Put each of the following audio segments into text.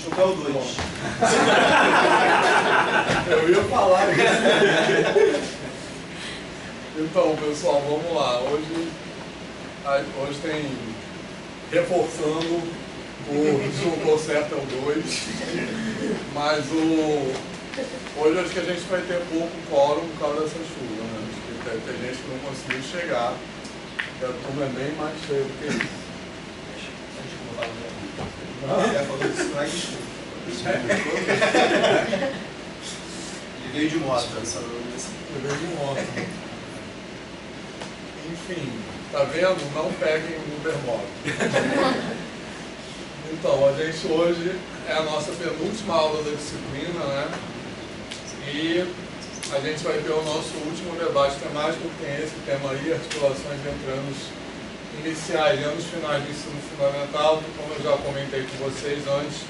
Chupa é o 2. Eu ia falar isso. Então, pessoal, vamos lá. Hoje tem reforçando o Chupa certo é o 2. Mas hoje acho que a gente vai ter pouco quórum por causa dessa chuva, né? Acho que tem gente que não conseguiu chegar. E a turma é bem mais cheia do que isso. Já falou disso, não é desculpa. Ele veio de moto, Ele veio de moto. Enfim, tá vendo? Não peguem o Uber móvel. Então, a gente hoje é a nossa penúltima aula da disciplina, né? E a gente vai ter o nosso último debate temático, que tem esse tema aí, articulações entre anos iniciais e anos finais do ensino fundamental, que, como eu já comentei com vocês antes,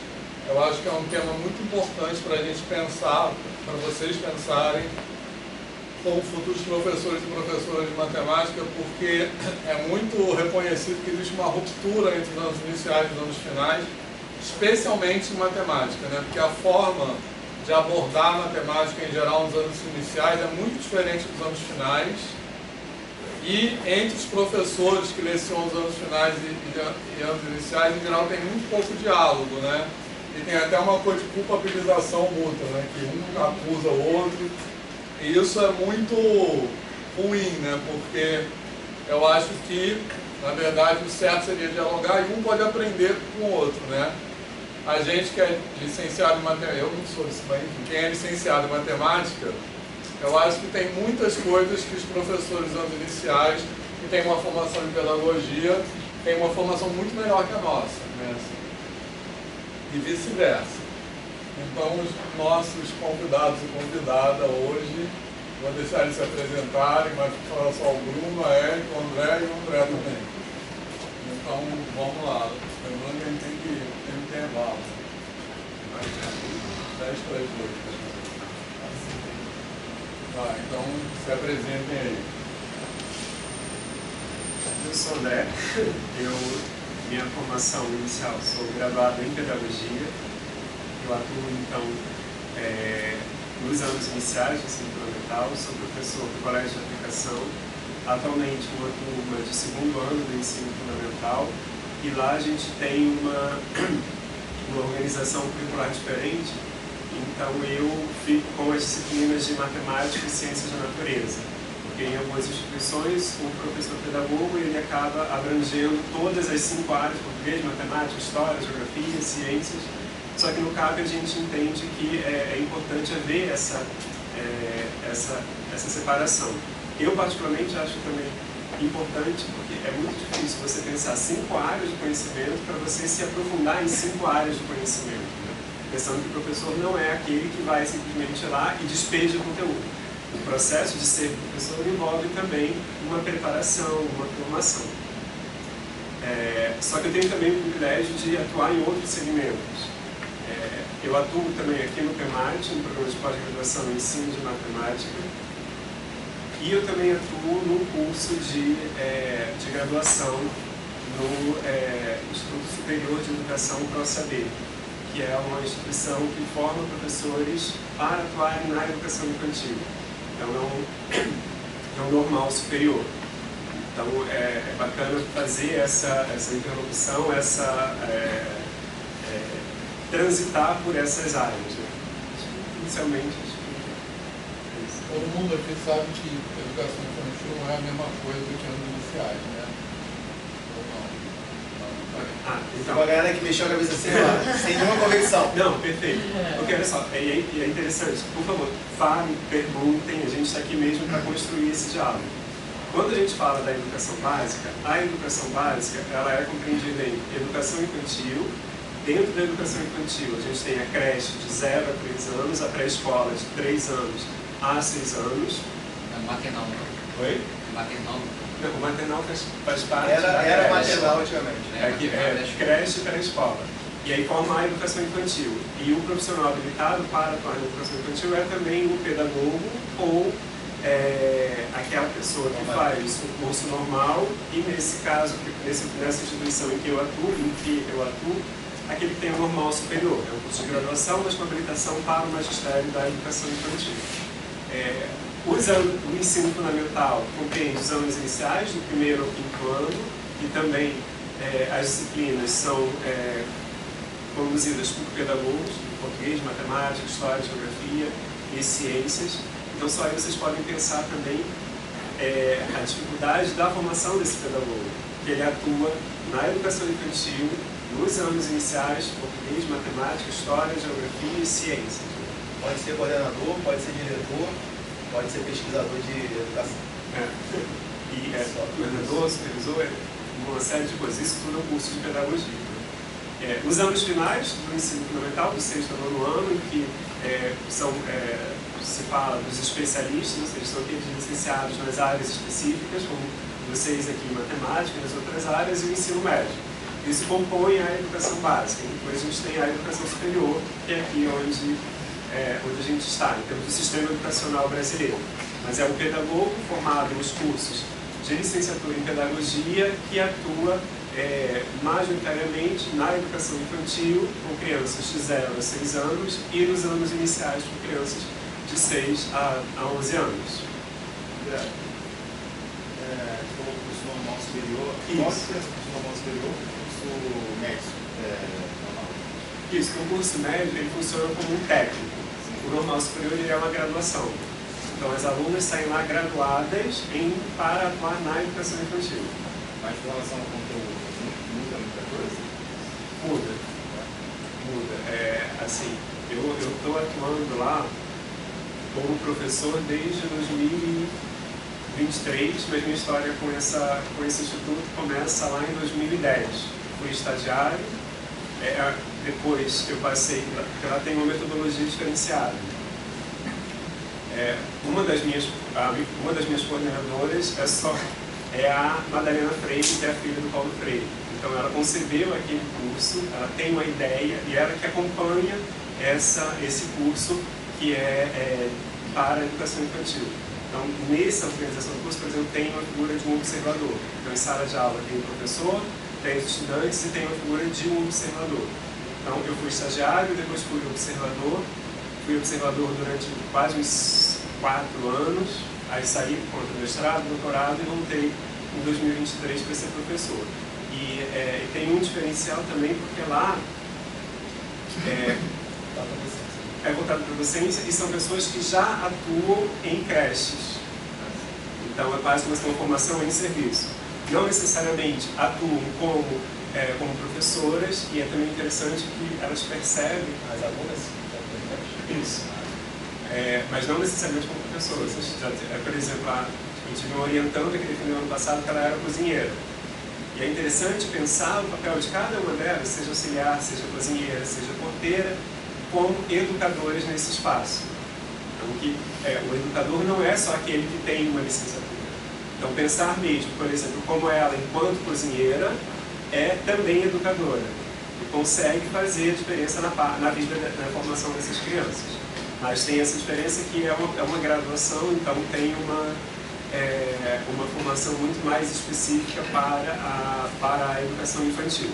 eu acho que é um tema muito importante para a gente pensar, para vocês pensarem como futuros professores e professoras de matemática, porque é muito reconhecido que existe uma ruptura entre os anos iniciais e os anos finais, especialmente em matemática, né? Porque a forma de abordar a matemática em geral nos anos iniciais é muito diferente dos anos finais, e entre os professores que lecionam os anos finais e anos iniciais, em geral, tem muito pouco diálogo, né? E tem até uma coisa de culpabilização mútua, né? Que um acusa o outro. E isso é muito ruim, né? Porque eu acho que, na verdade, o certo seria dialogar e um pode aprender com o outro, né? A gente que é licenciado em matemática, eu não sou disso, mas quem é licenciado em matemática, eu acho que tem muitas coisas que os professores anos iniciais, que têm uma formação em pedagogia, têm uma formação muito melhor que a nossa, né? E vice-versa. Então, os nossos convidados e convidada hoje, vou deixar eles se apresentarem, mas vou falar só o Bruno, a Érica, o André e o André também. Então, vamos lá. Lembrando que a gente tem que ter um intervalo. 10 para as 2. Então, se apresentem aí. Eu sou o André, minha formação inicial, sou graduado em Pedagogia. Eu atuo, então, nos anos iniciais do ensino fundamental, sou professor do Colégio de Aplicação, atualmente uma turma de segundo ano do ensino fundamental, e lá a gente tem uma organização curricular diferente. Então eu fico com as disciplinas de matemática e ciências da natureza, porque em algumas instituições o professor pedagogo ele acaba abrangendo todas as 5 áreas: português, matemática, história, geografia, ciências. Só que no CAP a gente entende que é importante haver essa separação. Eu particularmente acho também importante, porque é muito difícil você pensar 5 áreas de conhecimento para você se aprofundar em 5 áreas de conhecimento. Pensando que o professor não é aquele que vai simplesmente ir lá e despeja conteúdo. O processo de ser professor envolve também uma preparação, uma formação. Só que eu tenho também o privilégio de atuar em outros segmentos. Eu atuo também aqui no PEMAT, no programa de pós-graduação em ensino de matemática, e eu também atuo num curso de graduação no Instituto Superior de Educação ProSaber, que é uma instituição que forma professores para atuarem na educação infantil. Então é um normal superior. Então é bacana fazer essa interlocução, transitar por essas áreas, né? Inicialmente, acho que é isso. Todo mundo aqui sabe que educação infantil não é a mesma coisa que anos iniciais, né? Então, uma galera que mexeu a cabeça assim, sem nenhuma convicção. Não, perfeito. Porque olha só, é interessante, por favor, falem, perguntem, a gente está aqui mesmo para construir esse diálogo. Quando a gente fala da educação básica, a educação básica ela é compreendida em educação infantil. Dentro da educação infantil, a gente tem a creche de 0 a 3 anos, a pré-escola de 3 anos a 6 anos. Maternal. Oi? Maternal. Não, o maternal faz parte era maternal antigamente. Creche e pré-escola. E aí forma a educação infantil. E o profissional habilitado para atuar na educação infantil é também o pedagogo ou aquela pessoa que faz o curso normal, e nesse caso, nessa instituição em que eu atuo, aquele que tem o normal superior. É um curso de graduação, mas com habilitação para o magistério da educação infantil. O ensino fundamental contém os anos iniciais, do 1º ao 5º ano, e também as disciplinas são conduzidas por pedagogos, português, matemática, história, geografia e ciências. Então só aí vocês podem pensar também a dificuldade da formação desse pedagogo, que ele atua na educação infantil, nos anos iniciais, português, matemática, história, geografia e ciências. Pode ser coordenador, pode ser diretor, pode ser pesquisador de educação. Coordenador, supervisor, uma série de coisas. Isso tudo é um curso de pedagogia. Os anos finais do ensino fundamental, do 6º ao 9º ano, em que se fala dos especialistas, ou seja, são aqueles licenciados nas áreas específicas, como vocês aqui em matemática, nas outras áreas, e o ensino médio. Isso compõe a educação básica. E depois a gente tem a educação superior, que é aqui onde a gente está, em termos do sistema educacional brasileiro. Mas é o pedagogo formado nos cursos de licenciatura em pedagogia que atua majoritariamente na educação infantil, com crianças de 0 a 6 anos, e nos anos iniciais com crianças de 6 a 11 anos. O curso normal superior, Isso. qual é o curso normal superior? Curso médio normal. Isso, que o curso médio ele funciona como um técnico. O normal superior ele é uma graduação. Então as alunas saem lá graduadas para atuar na educação infantil. Mas com relação ao conteúdo, muda muita coisa? Muda. Assim, eu estou atuando lá como professor desde 2023, mas minha história com esse instituto começa lá em 2010. Fui estagiário, depois eu passei, porque ela tem uma metodologia diferenciada. Uma das minhas coordenadoras é a Madalena Freire, que é a filha do Paulo Freire. Então ela concebeu aquele curso, ela tem uma ideia e ela que acompanha esse curso que é para a educação infantil. Então, nessa organização do curso, por exemplo, tem uma figura de um observador. Então, em sala de aula tem o professor, tem os estudantes e tem a figura de um observador. Então, eu fui estagiário, depois fui observador. Fui observador durante quase uns 4 anos, aí saí por conta do mestrado, doutorado e voltei em 2023 para ser professor. E tem um diferencial também, porque lá é voltado para a docência e são pessoas que já atuam em creches. Então é quase uma formação em serviço. Não necessariamente atuam como professoras, e é também interessante que elas percebem As alunas? isso. Mas não necessariamente como professoras. Por exemplo, eu tive uma orientanda que definiu ano passado que ela era cozinheira. E é interessante pensar o papel de cada uma delas, seja auxiliar, seja cozinheira, seja porteira, como educadores nesse espaço. Então, o educador não é só aquele que tem uma licenciatura. Então, pensar mesmo, por exemplo, como ela, enquanto cozinheira, é também educadora. E consegue fazer a diferença na vida, na formação dessas crianças. Mas tem essa diferença que é uma graduação, então tem uma formação muito mais específica para a educação infantil.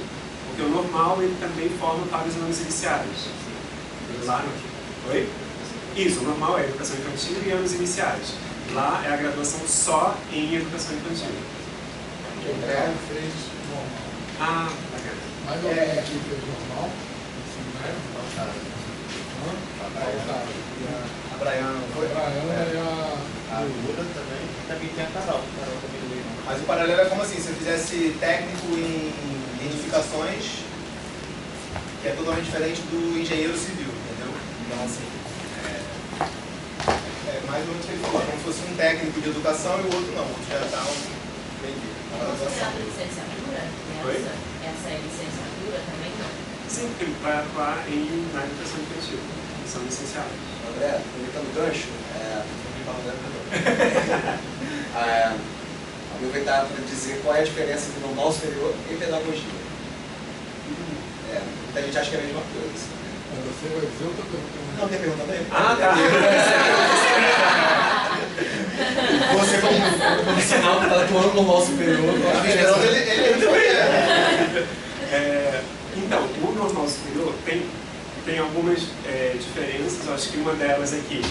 Porque o normal ele também forma para os anos iniciais. Lá, oi? Isso, o normal é educação infantil e anos iniciais. Lá é a graduação só em educação infantil. O Paulo fez normal. Ah, bacana. Mais alguém aqui fez normal? Ensino médio? A Braiana não foi? A Braiana e a Lula também. Também tem a Carol. Carol também não veio, não. Mas o paralelo é como assim, se eu fizesse técnico em edificações, que é totalmente diferente do engenheiro civil, entendeu? Então assim, mais ou menos o que ele falou, como se fosse um técnico de educação e o outro não, o outro já está considerado licenciatura? Oi? Essa é licenciatura também não? Sim, porque ele vai atuar na educação infantil. Eles são licenciados. André, aproveitando o gancho, aproveitar para dizer qual é a diferença entre normal superior e pedagogia. Muita gente acha que é a mesma coisa. Você vai dizer outra pergunta. Não tem pergunta dele? Ah, tá. Você como profissional que está atuando no normal superior, esperando ele também. Então, o normal superior tem algumas diferenças. Eu acho que uma delas é que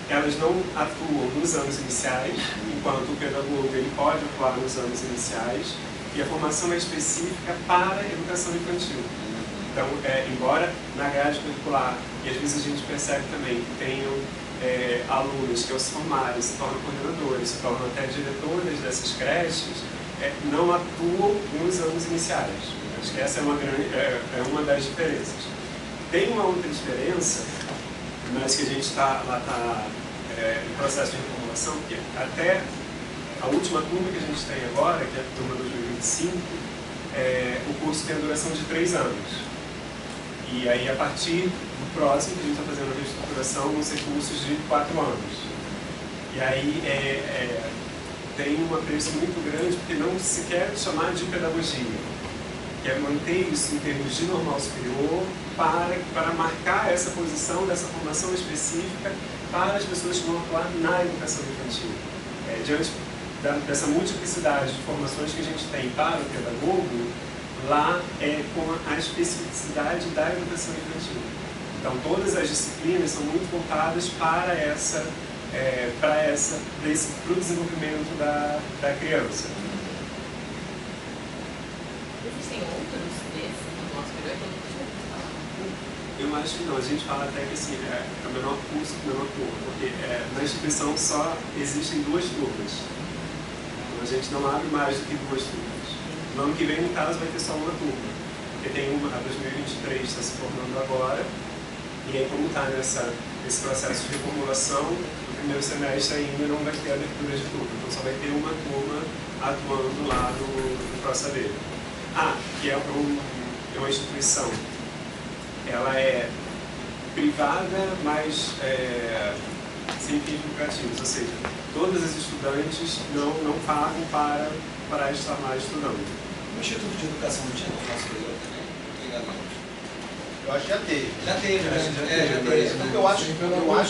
elas não atuam nos anos iniciais, enquanto o pedagogo ele pode atuar nos anos iniciais, e a formação é específica para a educação infantil. Então, embora na grade curricular, e às vezes a gente percebe também que tenham alunos que ao se formarem se tornam coordenadores, se tornam até diretoras dessas creches, não atuam nos anos iniciais. Acho que essa é uma das diferenças. Tem uma outra diferença, mas que a gente está em processo de reformulação, porque até a última turma que a gente tem agora, que é a turma 2025, o curso tem a duração de 3 anos. E aí, a partir do próximo, que a gente está fazendo a reestruturação, vão ser cursos de 4 anos. E aí, tem um apreço muito grande, porque não se quer chamar de pedagogia. Quer manter isso em termos de normal superior, para marcar essa posição dessa formação específica para as pessoas que vão atuar na educação infantil. Diante dessa multiplicidade de formações que a gente tem para o pedagogo, lá com a especificidade da educação infantil. Então, todas as disciplinas são muito voltadas para o desenvolvimento da criança. Existem outros desses no nosso período? Eu acho que não. A gente fala até que assim, é o menor curso, o menor turma, porque na instituição só existem 2 turmas. Então, a gente não abre mais do que 2 turmas. No ano que vem, no caso, vai ter só uma turma, porque tem a 2023 está se formando agora, e aí como está nesse processo de reformulação, no primeiro semestre ainda não vai ter abertura de turma, então só vai ter uma turma atuando lá no ProSaber. Que é uma instituição, ela é privada, mas sem fins lucrativos, ou seja, todas as estudantes não pagam para estar lá estudando. O Instituto de Educação não tinha normal superior também? Não estou enganado. Eu acho que já teve. Já teve, né? Já teve. Eu acho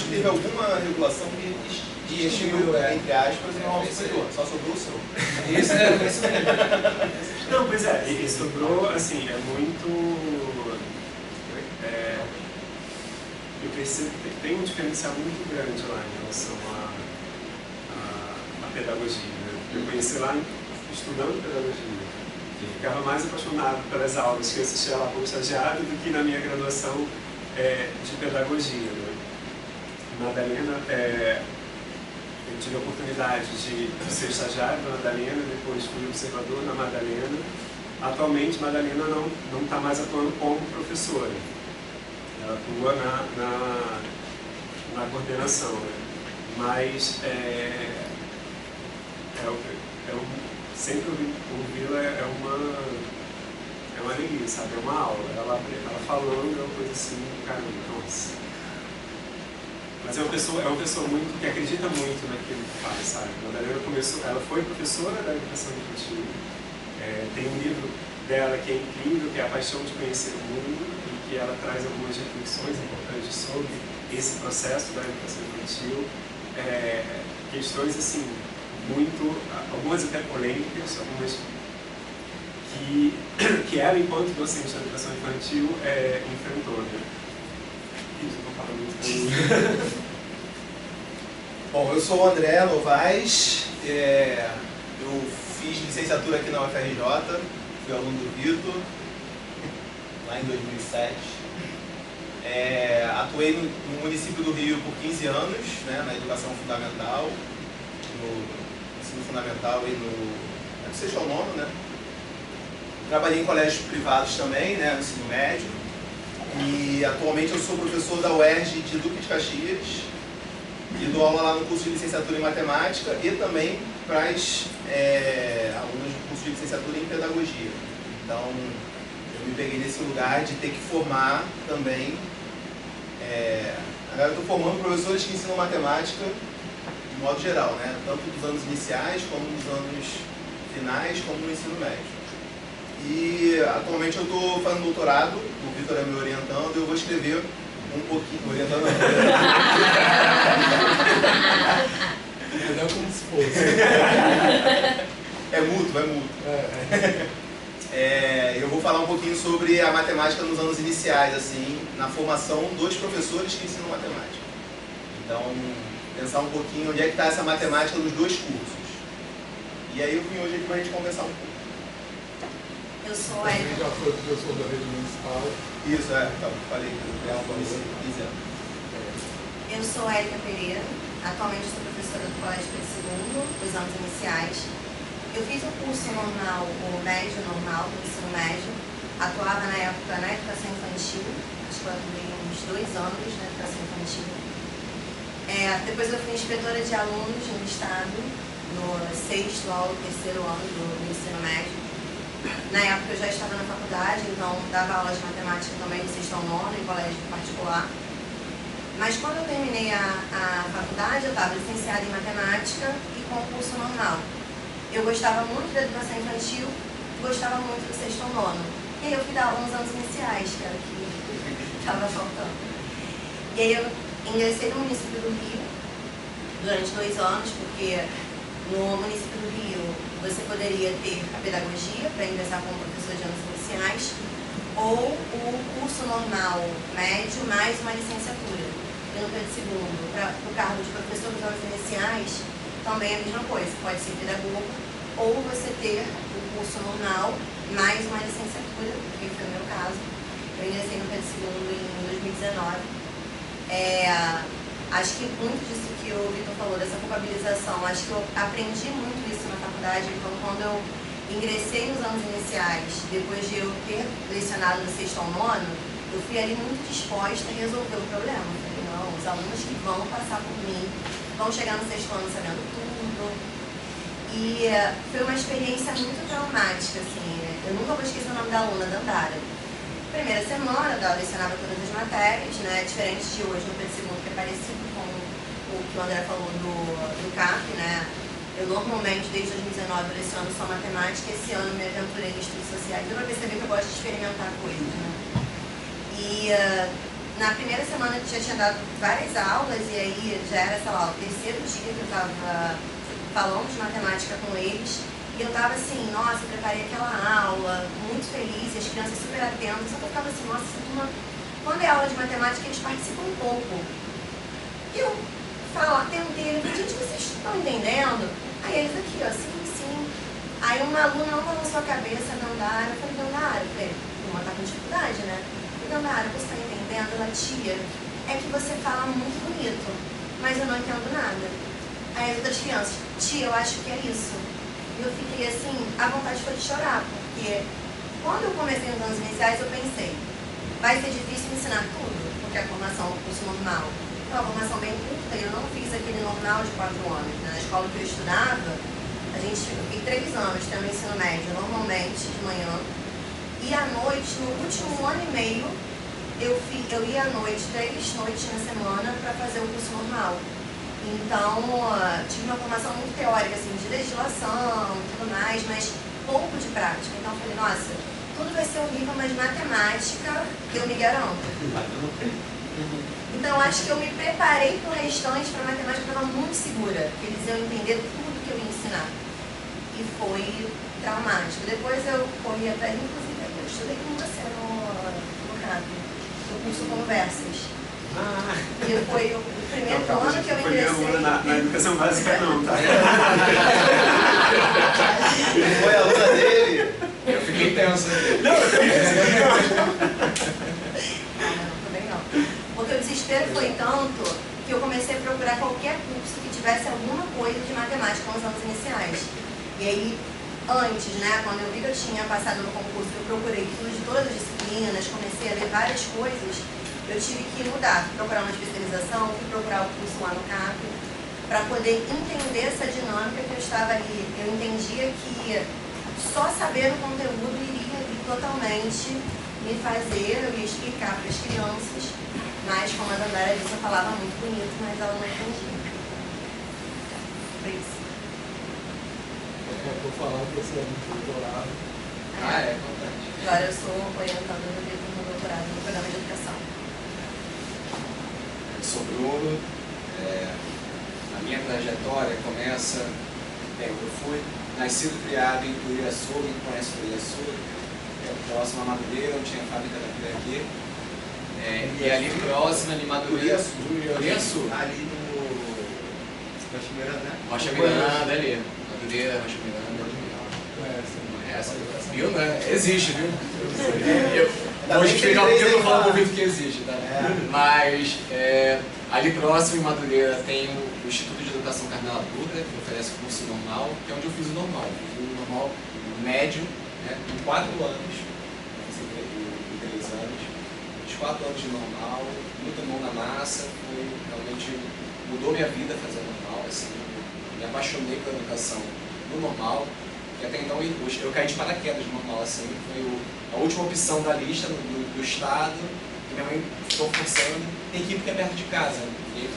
que teve alguma regulação que extinguiu, entre aspas, o normal superior. Só sobrou o seu. Isso mesmo. Não, pois e sobrou, assim, muito... eu percebo que tem um diferencial muito grande lá em relação à pedagogia. Né? Eu conheci lá estudando pedagogia. Eu ficava mais apaixonado pelas aulas que eu assistia lá como estagiário do que na minha graduação de pedagogia. Né? Madalena, eu tive a oportunidade de ser estagiário na Madalena, depois fui observador na Madalena. Atualmente, Madalena não está mais atuando como professora. Ela atua na coordenação. Né? Mas sempre ouvi-la é uma alegria, sabe? É uma aula. Ela falando é uma coisa assim, caramba, nossa. Mas é uma pessoa muito que acredita muito naquilo que faz, sabe? A Madalena ela foi professora da educação infantil. Tem um livro dela que é incrível, que é A Paixão de Conhecer o Mundo, e que ela traz algumas reflexões importantes sobre esse processo da educação infantil. Questões assim, algumas até polêmicas, algumas que ela, enquanto docente de educação infantil, enfrentou. Né? Isso, eu vou falar muito. Bom, eu sou o André Novaes, eu fiz licenciatura aqui na UFRJ, fui aluno do Vitor, lá em 2007. Atuei no município do Rio por 15 anos, né, na educação fundamental, no ensino fundamental e no sexto ao nono, né. Trabalhei em colégios privados também, né, no ensino médio, e atualmente eu sou professor da UERJ de Duque de Caxias e dou aula lá no curso de licenciatura em matemática e também para as alunos do curso de licenciatura em pedagogia. Então, eu me peguei nesse lugar de ter que formar também. Agora eu estou formando professores que ensinam matemática de modo geral, né? Tanto dos anos iniciais, como dos anos finais, como no ensino médio. E atualmente eu estou fazendo doutorado, o Vitor é me orientando, eu vou escrever um pouquinho, orientando Entendeu como se fosse. É mútuo. Eu vou falar um pouquinho sobre a matemática nos anos iniciais, assim, na formação dos professores que ensinam matemática. Então, pensar um pouquinho onde é que está essa matemática nos dois cursos. E aí eu vim hoje aqui para a gente conversar um pouco. Eu sou a Ele já foi professor da rede municipal. Isso, então, falei que eu criar uma comissão. Eu sou a Érica Pereira, atualmente sou professora do Colégio Pedro II, dos anos iniciais. Eu fiz o curso normal, o médio normal, do ensino médio. Atuava na época na educação infantil, acho que eu atuei uns 2 anos na educação infantil. Depois eu fui inspetora de alunos no estado, no 6º ao 3º ano do ensino médio. Na época eu já estava na faculdade, então dava aulas de matemática também do 6º ao 9º, em colégio particular. Mas quando eu terminei a faculdade, eu estava licenciada em matemática e com o curso normal. Eu gostava muito da educação infantil, gostava muito do 6º ao 9º. E aí eu fui dar aula nos anos iniciais, que era o que estava faltando. E aí eu ingressei no município do Rio durante 2 anos, porque no município do Rio você poderia ter a pedagogia para ingressar como professor de anos iniciais, ou o curso normal médio mais uma licenciatura. E no Pedro II, para o cargo de professor dos anos iniciais, também é a mesma coisa, pode ser pedagogo, ou você ter o curso normal mais uma licenciatura, que foi o meu caso. Eu ingressei no Pedro II em 2019. Acho que muito disso que o Vitor falou, dessa culpabilização, acho que eu aprendi muito isso na faculdade. Então, quando eu ingressei nos anos iniciais, depois de eu ter lecionado no 6º ao 9º, eu fui ali muito disposta a resolver o problema. Eu falei, não, os alunos que vão passar por mim vão chegar no 6º ano sabendo tudo. E foi uma experiência muito traumática, assim. Eu nunca vou esquecer o nome da aluna, Dandara. Primeira semana, ela lecionava todas as matérias, né? Diferente de hoje no Pedro II, que é parecido com o que o André falou do CAP, né? Eu normalmente, desde 2019, leciono só matemática. Esse ano me aventurei em estudos sociais. Deu pra perceber que eu gosto de experimentar coisas, né? E na primeira semana eu já tinha dado várias aulas, e aí já era, sei lá, o 3º dia que eu estava falando de matemática com eles. E eu tava assim, nossa, eu preparei aquela aula, muito feliz, e as crianças super atentas. Só que eu tava assim, nossa, essa turma, quando é aula de matemática, eles participam um pouco. E eu tentei, gente, vocês estão entendendo? Aí eles aqui, ó, sim. Aí uma aluna não balançou a cabeça, Dandara. Eu falei, Dandara, a turma tá com dificuldade, né? E Dandara, você tá entendendo? Ela, tia, é que você fala muito bonito, mas eu não entendo nada. Aí as outras crianças, tia, eu acho que é isso. Eu fiquei assim, a vontade foi de chorar, porque quando eu comecei nos anos iniciais, eu pensei, vai ser difícil ensinar tudo, porque a formação é um curso normal. Então, a formação bem curta, e eu não fiz aquele normal de 4 anos. Né? Na escola que eu estudava, eu fiquei 3 anos tendo ensino médio, normalmente, de manhã. E à noite, no último ano e meio, eu ia à noite, 3 noites na semana, para fazer o curso normal. Então, tive uma formação muito teórica, assim, de legislação e tudo mais, mas pouco de prática. Então, eu falei, nossa, tudo vai ser horrível, mas matemática, eu me garanto. Então, acho que eu me preparei para o restante, para matemática, eu estava muito segura, que eles iam entender tudo que eu ia ensinar. E foi traumático. Depois eu corri atrás, inclusive, eu estudei com você no CAP, no curso Conversas. E foi o primeiro ano que eu ingressei. Na educação básica não, tá? Foi a aluna dele. Eu fiquei tenso aqui. Não, eu também não. Porque o desespero foi tanto que eu comecei a procurar qualquer curso que tivesse alguma coisa de matemática nos anos iniciais. E aí, antes, né, quando eu vi que eu tinha passado no concurso, eu procurei tudo de todas as disciplinas, comecei a ler várias coisas. Eu tive que mudar, procurar uma especialização, fui procurar o curso lá no CAP, para poder entender essa dinâmica que eu estava ali. Eu entendia que só saber o conteúdo iria totalmente me fazer, eu ia explicar para as crianças, mas como a Dandara disse, eu falava muito bonito, mas ela não entendia. Por isso. Eu vou falar que você é muito doutorado. É importante. Agora eu sou orientadora do doutorado no programa de educação. Eu sou Bruno, a minha trajetória começa, eu fui nascido e criado em Tuiaçu, quem conhece Tuiaçu, que é próximo a Madureira, onde tinha a fábrica da Piraquê. E ali próximo, ali Madureira. Sul. Ali no Rocha Miranda, né? Rocha Miranda, ali. Madureira, Rocha Miranda. Conhece? Viu, né? Existe, viu? Eu vou explicar porque eu não falo muito que existe, tá? Mas ali próximo, em Madureira, tem o Instituto de Educação Carmela Dutra, que oferece curso normal, que é onde eu fiz o normal. Eu fiz o normal médio, né, em 4 anos, em 3 anos. Os 4 anos de normal, muita mão na massa, foi realmente mudou minha vida fazer normal, assim, me apaixonei pela educação no normal, que até então eu caí de paraquedas no normal, assim, foi a última opção da lista do estado, que minha mãe ficou forçando, tem que ir porque é perto de casa. E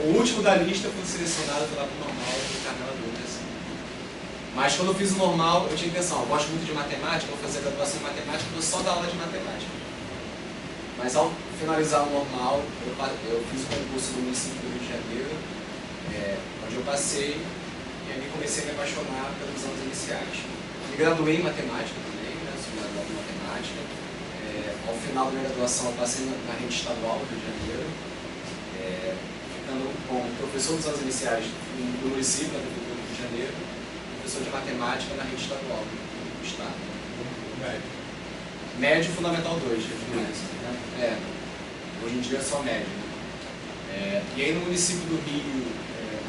o último da lista foi selecionado, foi lá pro normal, do Carmela Dutra, assim. Mas quando eu fiz o normal, eu tinha intenção, eu gosto muito de matemática, vou fazer a graduação em matemática, vou só dar aula de matemática. Mas ao finalizar o normal, eu fiz o concurso no município do Rio de Janeiro, onde eu passei, e aí comecei a me apaixonar pelos anos iniciais. Me graduei em matemática também, né? Sou graduado em matemática. Ao final da minha graduação, eu passei na rede estadual do Rio de Janeiro, ficando como professor dos anos iniciais do município, da Prefeitura do Rio de Janeiro, professor de matemática na rede estadual do estado. Médio Fundamental 2, né? Hoje em dia é só médio. E aí no município do Rio,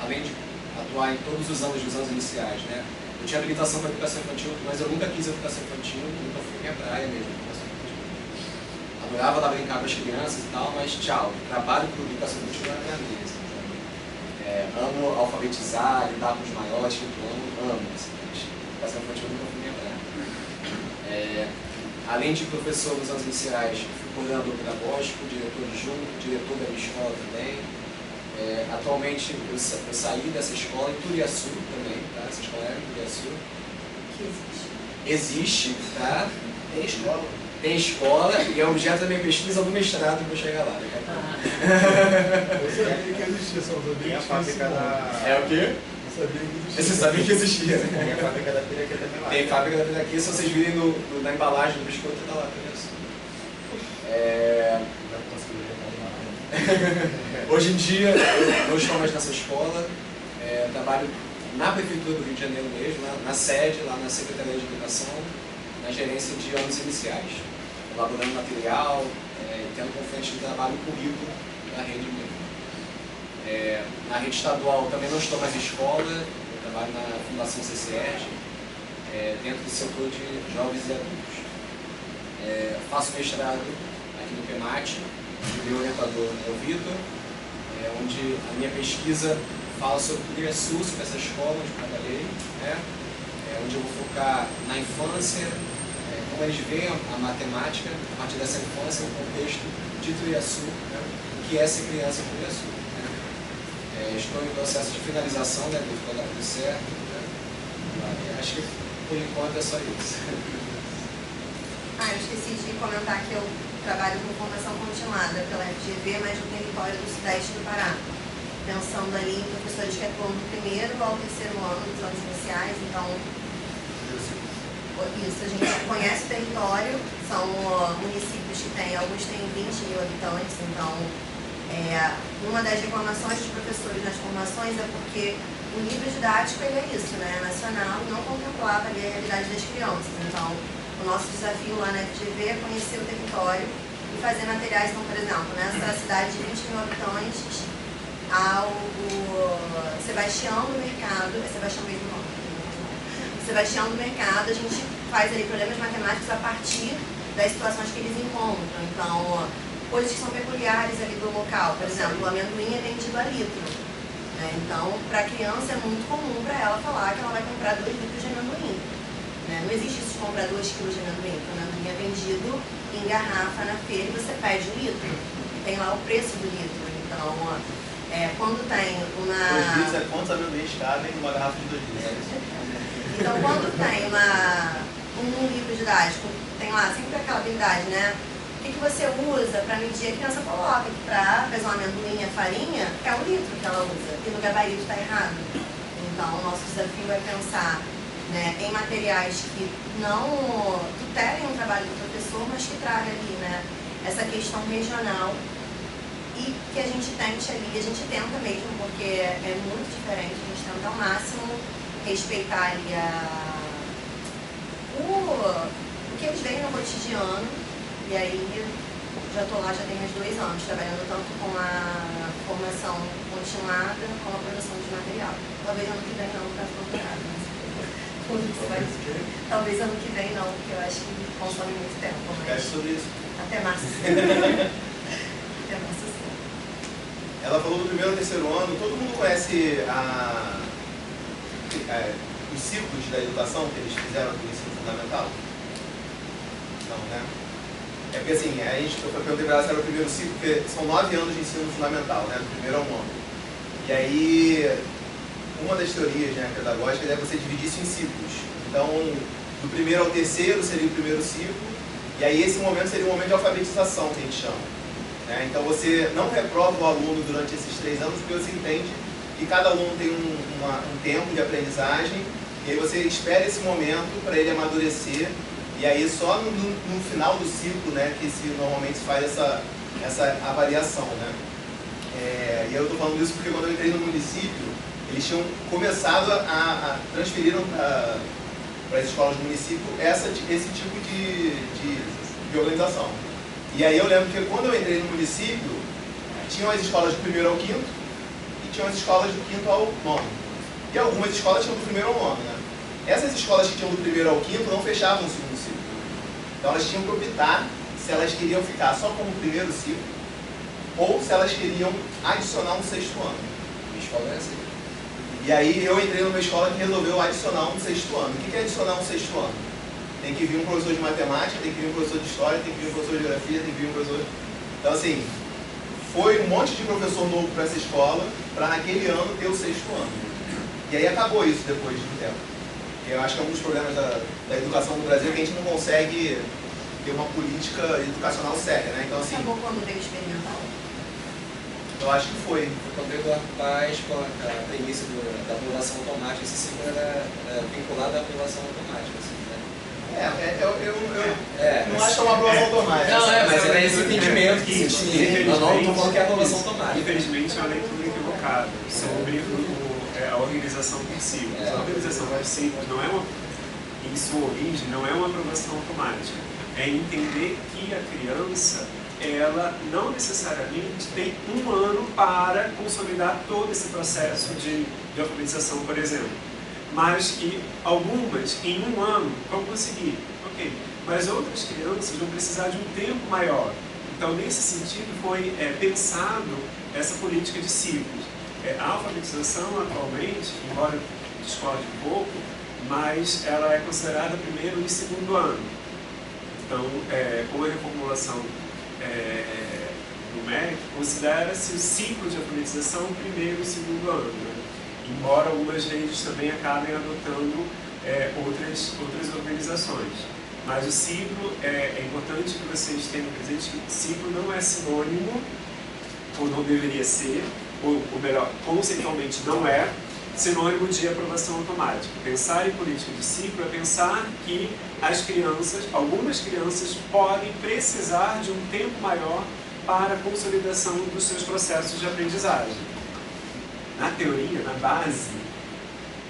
além de atuar em todos os anos dos anos iniciais, né? Eu tinha habilitação para educação infantil, mas eu nunca quis educação infantil, nunca fui minha praia mesmo, educação infantil. Adorava lá brincar com as crianças e tal, mas tchau, trabalho com educação infantil não é minha vida. Assim, amo alfabetizar, lidar com os maiores, que eu amo, assim, mas educação infantil nunca fui minha praia. Além de professor nos anos iniciais, fui coordenador pedagógico, diretor adjunto, diretor da minha escola também. Atualmente eu saí dessa escola em Turiaçu também, tá? Essa escola é em Turiaçu. Que existe. Existe, tá? Tem escola. Tem escola e é objeto da minha pesquisa do mestrado que eu vou chegar lá daqui a pouco. Eu sabia que existia, só sabia Tem a que fábrica da... É o quê? Eu sabia que existia. Você sabia que existia, né? Tem a fábrica da Piraquê também lá. Tem fábrica da Piraquê, se vocês virem na embalagem do biscoito, tá lá, Turiaçu. Hoje em dia, eu não estou mais nessa escola, trabalho na Prefeitura do Rio de Janeiro mesmo, na sede, lá na Secretaria de Educação, na gerência de anos iniciais, elaborando material, tendo como frente de trabalho o currículo da rede mesmo. Na rede estadual também não estou mais em escola, eu trabalho na Fundação CCERG, dentro do setor de jovens e adultos. Faço mestrado aqui no PEMAT, o meu orientador é o Vitor, onde a minha pesquisa fala sobre o Turiaçu, sobre essa escola onde eu trabalhei, né? Onde eu vou focar na infância, como eles veem a matemática a partir dessa infância, no contexto de Turiaçu, né? O que é ser criança em Turiaçu. Né? Estou em processo de finalização, né? Vai dar tudo certo. Né? Acho que por enquanto é só isso. Eu esqueci de comentar que eu trabalho com formação continuada pela FGV, mas no território do Sudeste do Pará. Pensando ali em professores que atuam do primeiro ao terceiro ano dos anos iniciais, então isso, a gente conhece o território, são municípios que têm, alguns têm 20 mil habitantes, então uma das reclamações dos professores nas formações é porque o livro didático ele é isso, né, nacional, não contemplava ali a realidade das crianças, então o nosso desafio lá na FGV é conhecer o território e fazer materiais, então, por exemplo, nessa cidade de 20 mil habitantes, ao Sebastião do Mercado, é Sebastião mesmo não? Sebastião do Mercado, a gente faz ali problemas matemáticos a partir das situações que eles encontram. Então, coisas que são peculiares ali do local, por exemplo, o amendoim é vendido a litro. Né? Então, para a criança é muito comum para ela falar que ela vai comprar 2 litros de amendoim. Né? Não existe isso de comprar 2 quilos de amendoim, porque o amendoim é vendido em garrafa na feira e você pede o litro. E tem lá o preço do litro. Então, quando tem uma... 2 litros é quantos amendoins cabem numa garrafa de 2 litros? Então, quando tem um livro didático, tem lá sempre aquela habilidade, né? O que você usa para medir? A criança coloca que para pesar um amendoim a farinha, é 1 litro que ela usa, e no gabarito está errado. Então, o nosso desafio é pensar né, em materiais que não tutelem o trabalho do professor, mas que traga ali, né, essa questão regional e que a gente tente ali, a gente tenta mesmo, porque é muito diferente, a gente tenta ao máximo respeitar ali o que eles veem no cotidiano, e aí já estou lá, já tem uns 2 anos, trabalhando tanto com a formação continuada como a produção de material. Talvez ano que vem não, para doutorado, mas talvez ano que vem não, porque eu acho que consome muito tempo. Mas sobre isso. até março. Até março, sim. Ela falou do primeiro ao terceiro ano, todo mundo conhece os ciclos da educação que eles fizeram do ensino fundamental? Não, né? É porque assim, a gente perguntei para ela se era o primeiro ciclo, porque são 9 anos de ensino fundamental, né? Do primeiro ao 9º. E aí, uma das teorias, né, pedagógicas é você dividir isso em ciclos. Então, do primeiro ao terceiro seria o primeiro ciclo, e aí esse momento seria um momento de alfabetização, que a gente chama. Né? Então você não reprova o aluno durante esses 3 anos, porque você entende que cada aluno tem um tempo de aprendizagem, e aí você espera esse momento para ele amadurecer, e aí só no final do ciclo, né, que normalmente se faz essa avaliação. Né? E eu estou falando isso porque quando eu entrei no município, eles tinham começado transferiram para as escolas do município esse tipo de organização. E aí eu lembro que quando eu entrei no município, tinham as escolas do 1º ao 5º e tinham as escolas do 5º ao 9º. E algumas escolas tinham do 1º ao 9º, né? Essas escolas que tinham do 1º ao 5º não fechavam o segundo ciclo. Então elas tinham que optar se elas queriam ficar só como o primeiro ciclo ou se elas queriam adicionar um 6º ano. Minha escola é assim. E aí eu entrei numa escola que resolveu adicionar um 6º ano. O que é adicionar um 6º ano? Tem que vir um professor de matemática, tem que vir um professor de história, tem que vir um professor de geografia, tem que vir um professor... Então assim, foi um monte de professor novo para essa escola, para naquele ano ter o 6º ano. E aí acabou isso depois de um tempo. Eu acho que é um dos problemas da educação no Brasil, que a gente não consegue ter uma política educacional séria, né? Então assim... Acabou quando veio experimental? Eu acho que foi. Quando veio do Paz, com o início da aprovação automática, esse ciclo era vinculado à aprovação automática. Assim, né? Eu não acho que é uma aprovação automática. Não, mas era esse entendimento que se tinha. Eu não estou falando que é aprovação automática. Infelizmente é uma leitura equivocada sobre a organização por ciclos. A organização por ciclos não é em sua origem, não é uma aprovação automática. É entender que a criança, ela não necessariamente tem um ano para consolidar todo esse processo de alfabetização, por exemplo. Mas que algumas, em um ano, vão conseguir. Ok. Mas outras crianças vão precisar de um tempo maior. Então, nesse sentido, foi pensado essa política de ciclos. A alfabetização, atualmente, embora discorde um pouco, mas ela é considerada primeiro e segundo ano. Então, com a reformulação do MEC, considera-se o ciclo de alfabetização primeiro e segundo ano, né? Embora algumas redes também acabem adotando outras organizações. Mas o ciclo, é importante que vocês tenham presente que o ciclo não é sinônimo, ou não deveria ser, ou melhor, conceitualmente não é, sinônimo de aprovação automática. Pensar em política de ciclo é pensar que as crianças, algumas crianças, podem precisar de um tempo maior para a consolidação dos seus processos de aprendizagem. Na teoria, na base,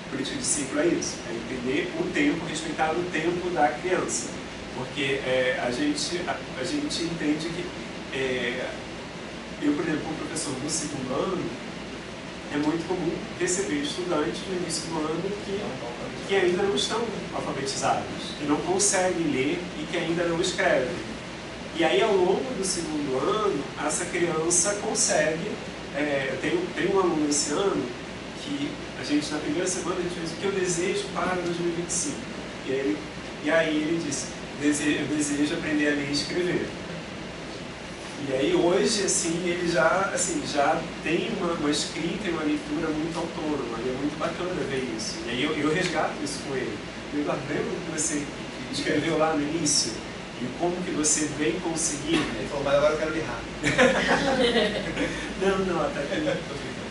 política de ciclo é isso, é entender o tempo, respeitar o tempo da criança. Porque a gente entende que, eu, por exemplo, como professor no segundo ano, é muito comum receber estudantes no início do ano que ainda não estão alfabetizados, que não conseguem ler e que ainda não escrevem. E aí, ao longo do segundo ano, essa criança consegue... tem um aluno esse ano que a gente, na primeira semana, a gente fez o que eu desejo para 2025. E aí ele disse, eu desejo aprender a ler e escrever. E aí hoje, assim, ele já tem uma escrita e uma leitura muito autônoma, e é muito bacana ver isso. E aí eu resgato isso com ele. Lembra que você escreveu lá no início? E como que você vem conseguindo? Ele falou, mas agora eu quero ler rápido. Não, até que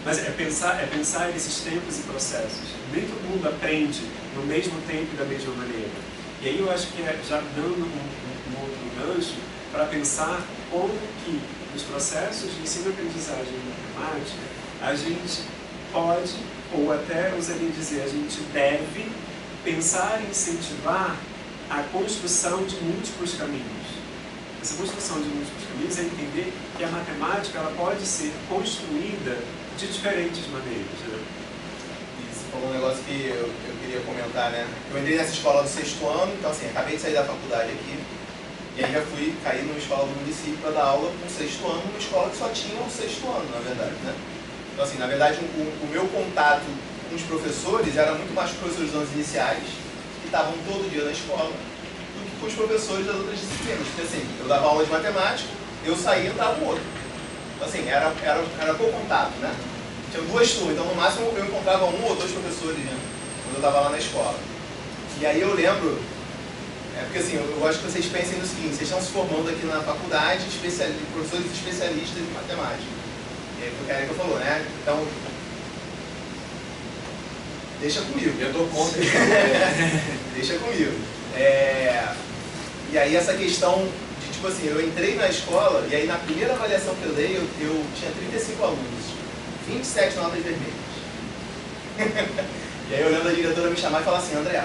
Mas é pensar esses tempos e processos. Nem todo mundo aprende no mesmo tempo e da mesma maneira. E aí eu acho que já dando um outro gancho para pensar como que nos processos de ensino e aprendizagem em matemática a gente pode, ou até ousaria dizer, a gente deve pensar e incentivar a construção de múltiplos caminhos. Essa construção de múltiplos caminhos é entender que a matemática ela pode ser construída de diferentes maneiras. Né? Isso falou um negócio que eu queria comentar, né? Eu entrei nessa escola do 6º ano, então assim, acabei de sair da faculdade aqui, e aí já fui cair numa escola do município para dar aula com o 6º ano, uma escola que só tinha o 6º ano, na verdade, né? Então assim, na verdade, o meu contato com os professores era muito mais com os professores dos anos iniciais, que estavam todo dia na escola, do que com os professores das outras disciplinas. Porque assim, eu dava aula de matemática, eu saía e entrava no outro. Então assim, era pouco contato, né? Tinha 2 turmas, então no máximo eu encontrava 1 ou 2 professores, né? Quando eu estava lá na escola. E aí eu lembro, porque assim, eu gosto que vocês pensem no seguinte, vocês estão se formando aqui na faculdade, professores especialistas em matemática. E aí o Érica falou, né? Então, deixa comigo. Eu dou conta. Deixa comigo. E aí essa questão de, tipo assim, eu entrei na escola e aí na primeira avaliação que eu dei, eu tinha 35 alunos, 27 notas vermelhas. E aí eu lembro da diretora me chamar e falar assim, André,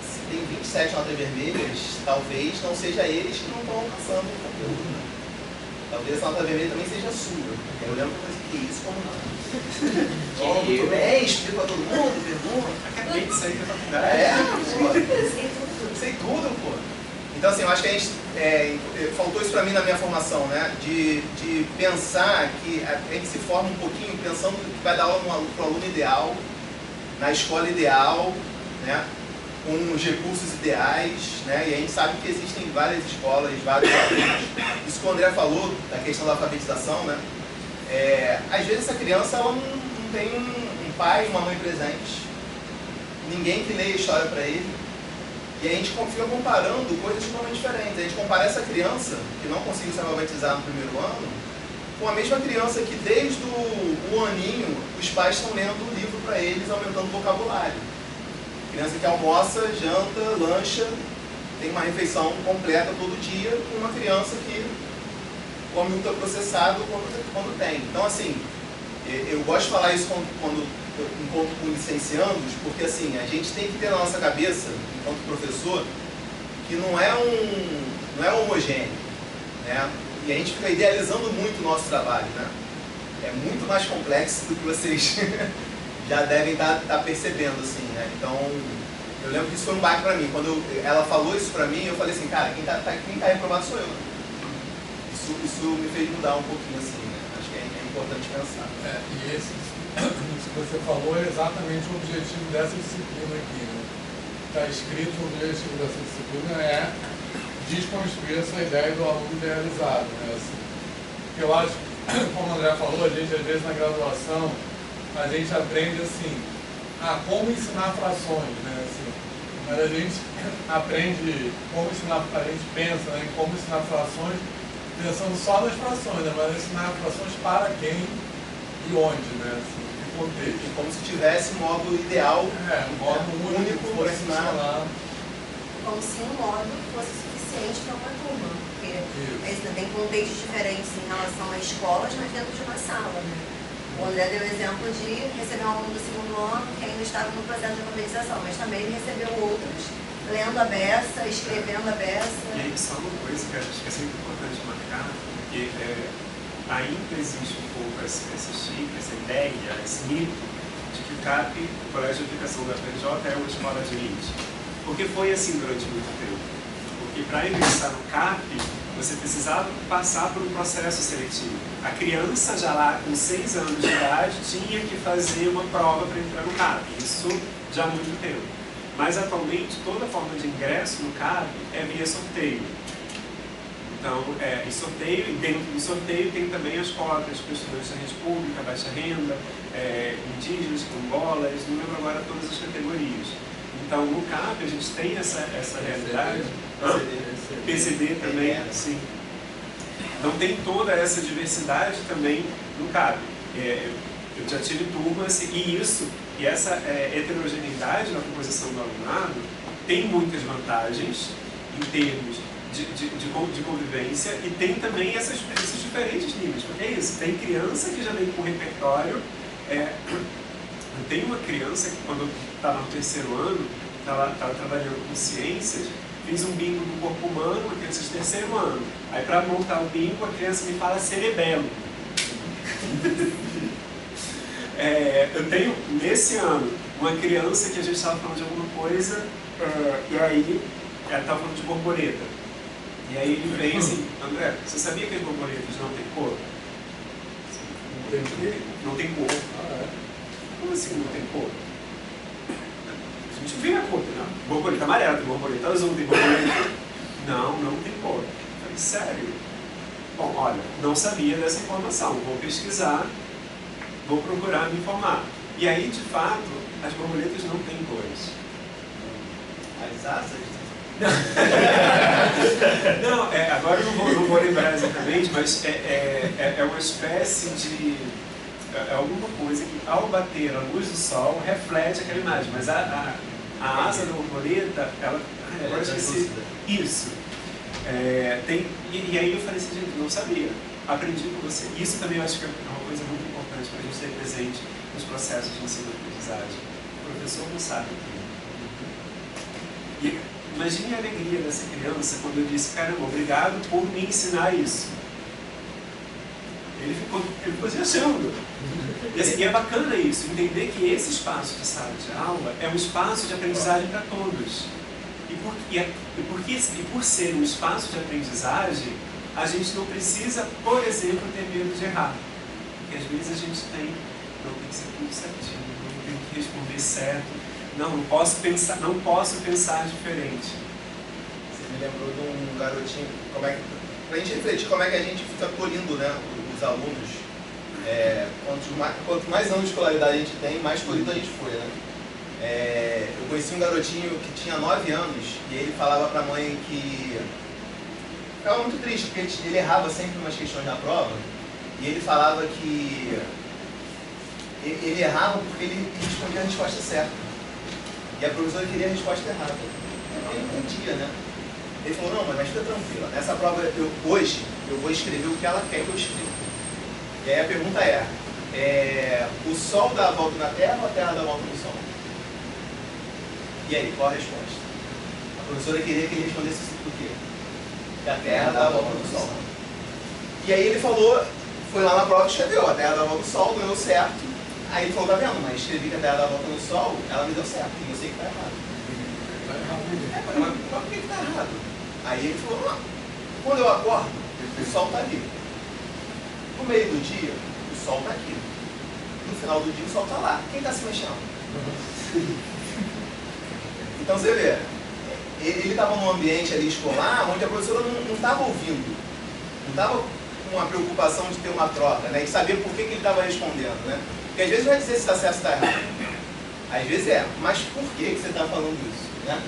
se tem 27 notas vermelhas, talvez não seja eles que não estão alcançando o conteúdo, né? Talvez essa nota vermelha também seja sua. E aí eu lembro que eu falei, que isso, como não? Muito bem, explico pra todo mundo, pergunta. Acabei de sair da faculdade. Pô. Sei tudo, pô. Então assim, eu acho que a gente, faltou isso pra mim na minha formação, né? De pensar que a gente se forma um pouquinho pensando que vai dar aula pro aluno ideal, na escola ideal, né? Com os recursos ideais, né? E a gente sabe que existem várias escolas, vários alunos. Isso que o André falou, da questão da alfabetização, né? Às vezes essa criança ela não tem um pai, uma mãe presente, ninguém que leia a história para ele, e a gente fica comparando coisas totalmente diferentes. A gente compara essa criança, que não conseguiu se alfabetizar no primeiro ano, com a mesma criança que desde o aninho os pais estão lendo o livro para eles, aumentando o vocabulário. Criança que almoça, janta, lancha, tem uma refeição completa todo dia, com uma criança que come ultraprocessado quando tem. Então, assim, eu gosto de falar isso quando eu encontro com licenciandos, porque, assim, a gente tem que ter na nossa cabeça, enquanto professor, que não é homogêneo, né? E a gente fica idealizando muito o nosso trabalho, né? É muito mais complexo do que vocês já devem estar percebendo, assim, né? Então, eu lembro que isso foi um baque para mim. Quando ela falou isso para mim, eu falei assim, cara, quem tá reprovado sou eu, né? Isso me fez mudar um pouquinho, assim, né? Acho que é importante pensar. E isso que você falou é exatamente o objetivo dessa disciplina aqui, né? Está escrito o objetivo dessa disciplina é desconstruir essa ideia do aluno idealizado, né? Assim, porque eu acho, como o André falou, a gente às vezes na graduação, a gente aprende assim, como ensinar frações, né? Assim, mas a gente aprende como ensinar, a gente pensa, né, em como ensinar frações, pensando só nas frações, né? Mas ensinar frações para quem e onde, né? Assim, que contexto. Como se tivesse um modo ideal, um modo único para ensinar. Como se um modo fosse suficiente para uma turma, porque tem contextos diferentes em relação a escolas, mas dentro de uma sala, né? O André deu o exemplo de receber um aluno do 2º ano que ainda estava no processo de alfabetização, mas também ele recebeu outros lendo a beça, escrevendo a beça. E aí só uma coisa que eu acho que é sempre importante marcar, porque ainda existe um pouco esse chip, essa ideia, esse mito de que o CAP, o Colégio de Aplicação da FRJ, é uma escola de elite. Porque foi assim durante muito tempo. Porque para ingressar no CAP, você precisava passar por um processo seletivo. A criança já lá com 6 anos de idade tinha que fazer uma prova para entrar no CAP. Isso já há muito tempo. Mas atualmente toda forma de ingresso no CAP é via sorteio. Então, e dentro do sorteio tem também as cotas para estudantes da rede pública, baixa renda, indígenas, quilombolas, não lembro agora todas as categorias. Então, no CAP a gente tem essa realidade. PCD também, sim. Então tem toda essa diversidade também no CAP. Eu já tive turmas, e essa heterogeneidade na composição do alunado tem muitas vantagens em termos de convivência, e tem também esses diferentes níveis, porque é isso, tem criança que já vem com repertório. Eu tenho uma criança que, quando eu estava no 3º ano, estava trabalhando com ciências, fiz um bingo do corpo humano, uma criança de 3º ano. Aí, para montar o bingo, a criança me fala cerebelo. Eu tenho, nesse ano, uma criança que a gente estava falando de alguma coisa, e aí ela estava falando de borboleta. E aí ele vem assim: André, você sabia que as borboletas não têm cor? Não tem cor. Como assim não tem cor? A gente vê a cor, né? Borboleta amarela, tem borboleta azul, tem borboleta... Não tem cor. Eu falei, sério? Bom, olha, não sabia dessa informação, vou pesquisar, vou procurar me informar. E aí, de fato, as borboletas não têm cores. As asas? Não, agora eu não vou lembrar exatamente, mas é uma espécie de... É alguma coisa que, ao bater a luz do sol, reflete aquela imagem. Mas a asa da borboleta, ela... Agora eu esqueci. Isso. E aí eu falei assim, gente, não sabia. Aprendi com você. Isso também eu acho que é uma coisa muito importante para a gente ter presente nos processos de ensino e aprendizagem. O professor não sabe. E imagine a alegria dessa criança quando eu disse, caramba, obrigado por me ensinar isso. Ele ficou se achando. E é bacana isso, entender que esse espaço de sala de aula é um espaço de aprendizagem para todos. E por ser um espaço de aprendizagem, a gente não precisa, por exemplo, ter medo de errar. Porque às vezes a gente tem que ser tudo certinho, não tem que responder certo, não posso pensar diferente. Você me lembrou de um garotinho, pra gente refletir como é que a gente fica polindo, né, os alunos. Quanto mais anos de escolaridade a gente tem, mais polido a gente foi, né? Eu conheci um garotinho que tinha 9 anos e ele falava pra mãe que ficava muito triste, porque ele errava sempre umas questões na prova, e ele falava que ele errava porque ele respondia a resposta certa. E a professora queria a resposta errada. Ele não entendia, né? Ele falou, não, mas fica tranquila. Nessa prova, hoje, eu vou escrever o que ela quer que eu escreva. E aí a pergunta o Sol dá a volta na Terra ou a Terra dá a volta no Sol? E aí, qual a resposta? A professora queria que ele respondesse isso por quê? Que a Terra dá a volta no Sol. E aí ele falou, foi lá na prova e escreveu, a Terra dá a volta no Sol, ganhou certo. Aí ele falou, tá vendo, mas escrevi que a Terra dá a volta no Sol, ela me deu certo, e eu sei que tá errado. Mas por que tá errado? Aí ele falou, não, quando eu acordo, o Sol tá ali. No meio do dia, o Sol tá aqui. No final do dia, o Sol tá lá. Quem tá se mexendo? Então você vê, ele estava num ambiente ali escolar onde a professora não estava ouvindo, não estava com uma preocupação de ter uma troca, né, e saber por que ele estava respondendo, né? Porque às vezes vai dizer se está certo ou está errado. Às vezes mas por que você está falando isso, né?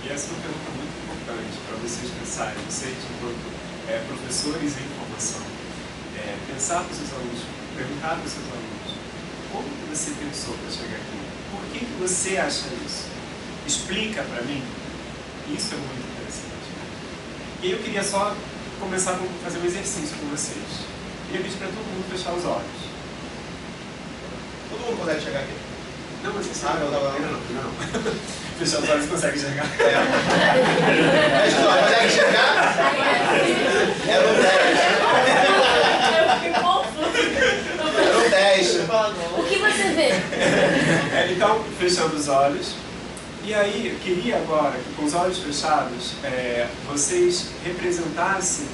E essa é uma pergunta muito importante para vocês pensarem, vocês enquanto professores em formação, pensar para os seus alunos, perguntar para os seus alunos, como que você pensou para chegar aqui? Por que você acha isso? Explica para mim. Isso é muito interessante. E aí eu queria só começar a fazer um exercício com vocês. Queria pedir para todo mundo fechar os olhos. Todo mundo consegue chegar aqui? Não, mas isso não. Fechar os olhos consegue chegar. Consegue chegar? Era um 10. Eu fiquei confusa. Era um 10. O que você vê? Então, fechando os olhos. E aí, eu queria agora que com os olhos fechados, vocês representassem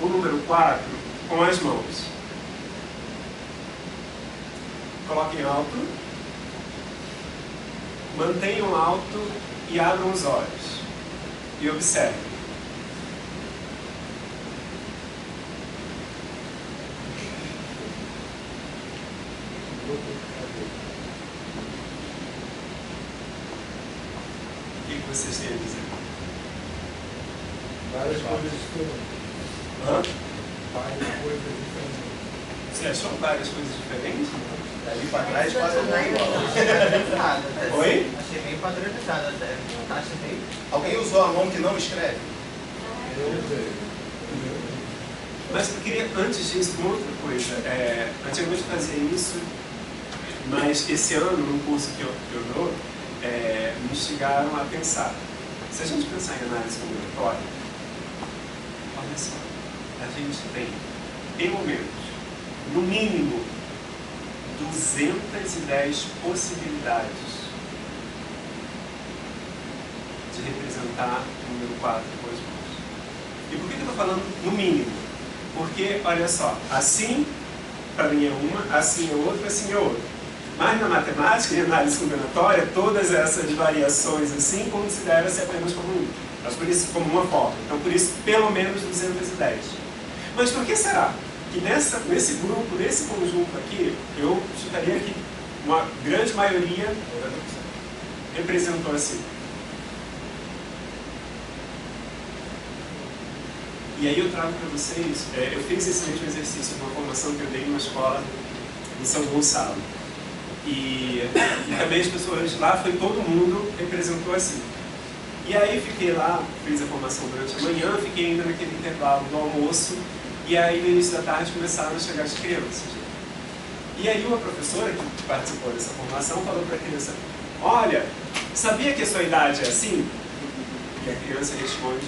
o número 4 com as mãos. Coloquem alto, mantenham alto e abram os olhos. E observem. O que vocês têm a dizer? Várias coisas diferentes. Hã? Várias coisas diferentes. Você achou várias coisas diferentes? Dali pra trás quase não é igual. Oi? Achei bem padronizado até. Achei bem. Alguém usou a mão que não escreve? Eu usei. Mas eu queria, antes disso, uma outra coisa. Antigamente eu fazia isso, mas esse ano, num curso que eu dou, me instigaram a pensar. Se a gente pensar em análise combinatória, olha só, a gente tem, pelo menos, no mínimo, 210 possibilidades de representar o número 4 com as mãos. E por que eu estou falando no mínimo? Porque, olha só, assim para mim é uma, assim é outra, assim é outra. Mas na matemática e análise combinatória, todas essas variações assim considera-se apenas como um. Mas por isso, como uma forma. Então, por isso, pelo menos 210. Mas por que será que nesse grupo, nesse conjunto aqui, eu chutaria que uma grande maioria representou assim? E aí eu trago para vocês, eu fiz esse mesmo exercício numa formação que eu dei numa escola em São Gonçalo. E também as pessoas lá, foi todo mundo representou assim. E aí fiquei lá, fiz a formação durante a manhã, fiquei ainda naquele intervalo do almoço, e aí no início da tarde começaram a chegar as crianças. E aí uma professora que participou dessa formação falou para a criança: olha, sabia que a sua idade é assim? E a criança responde: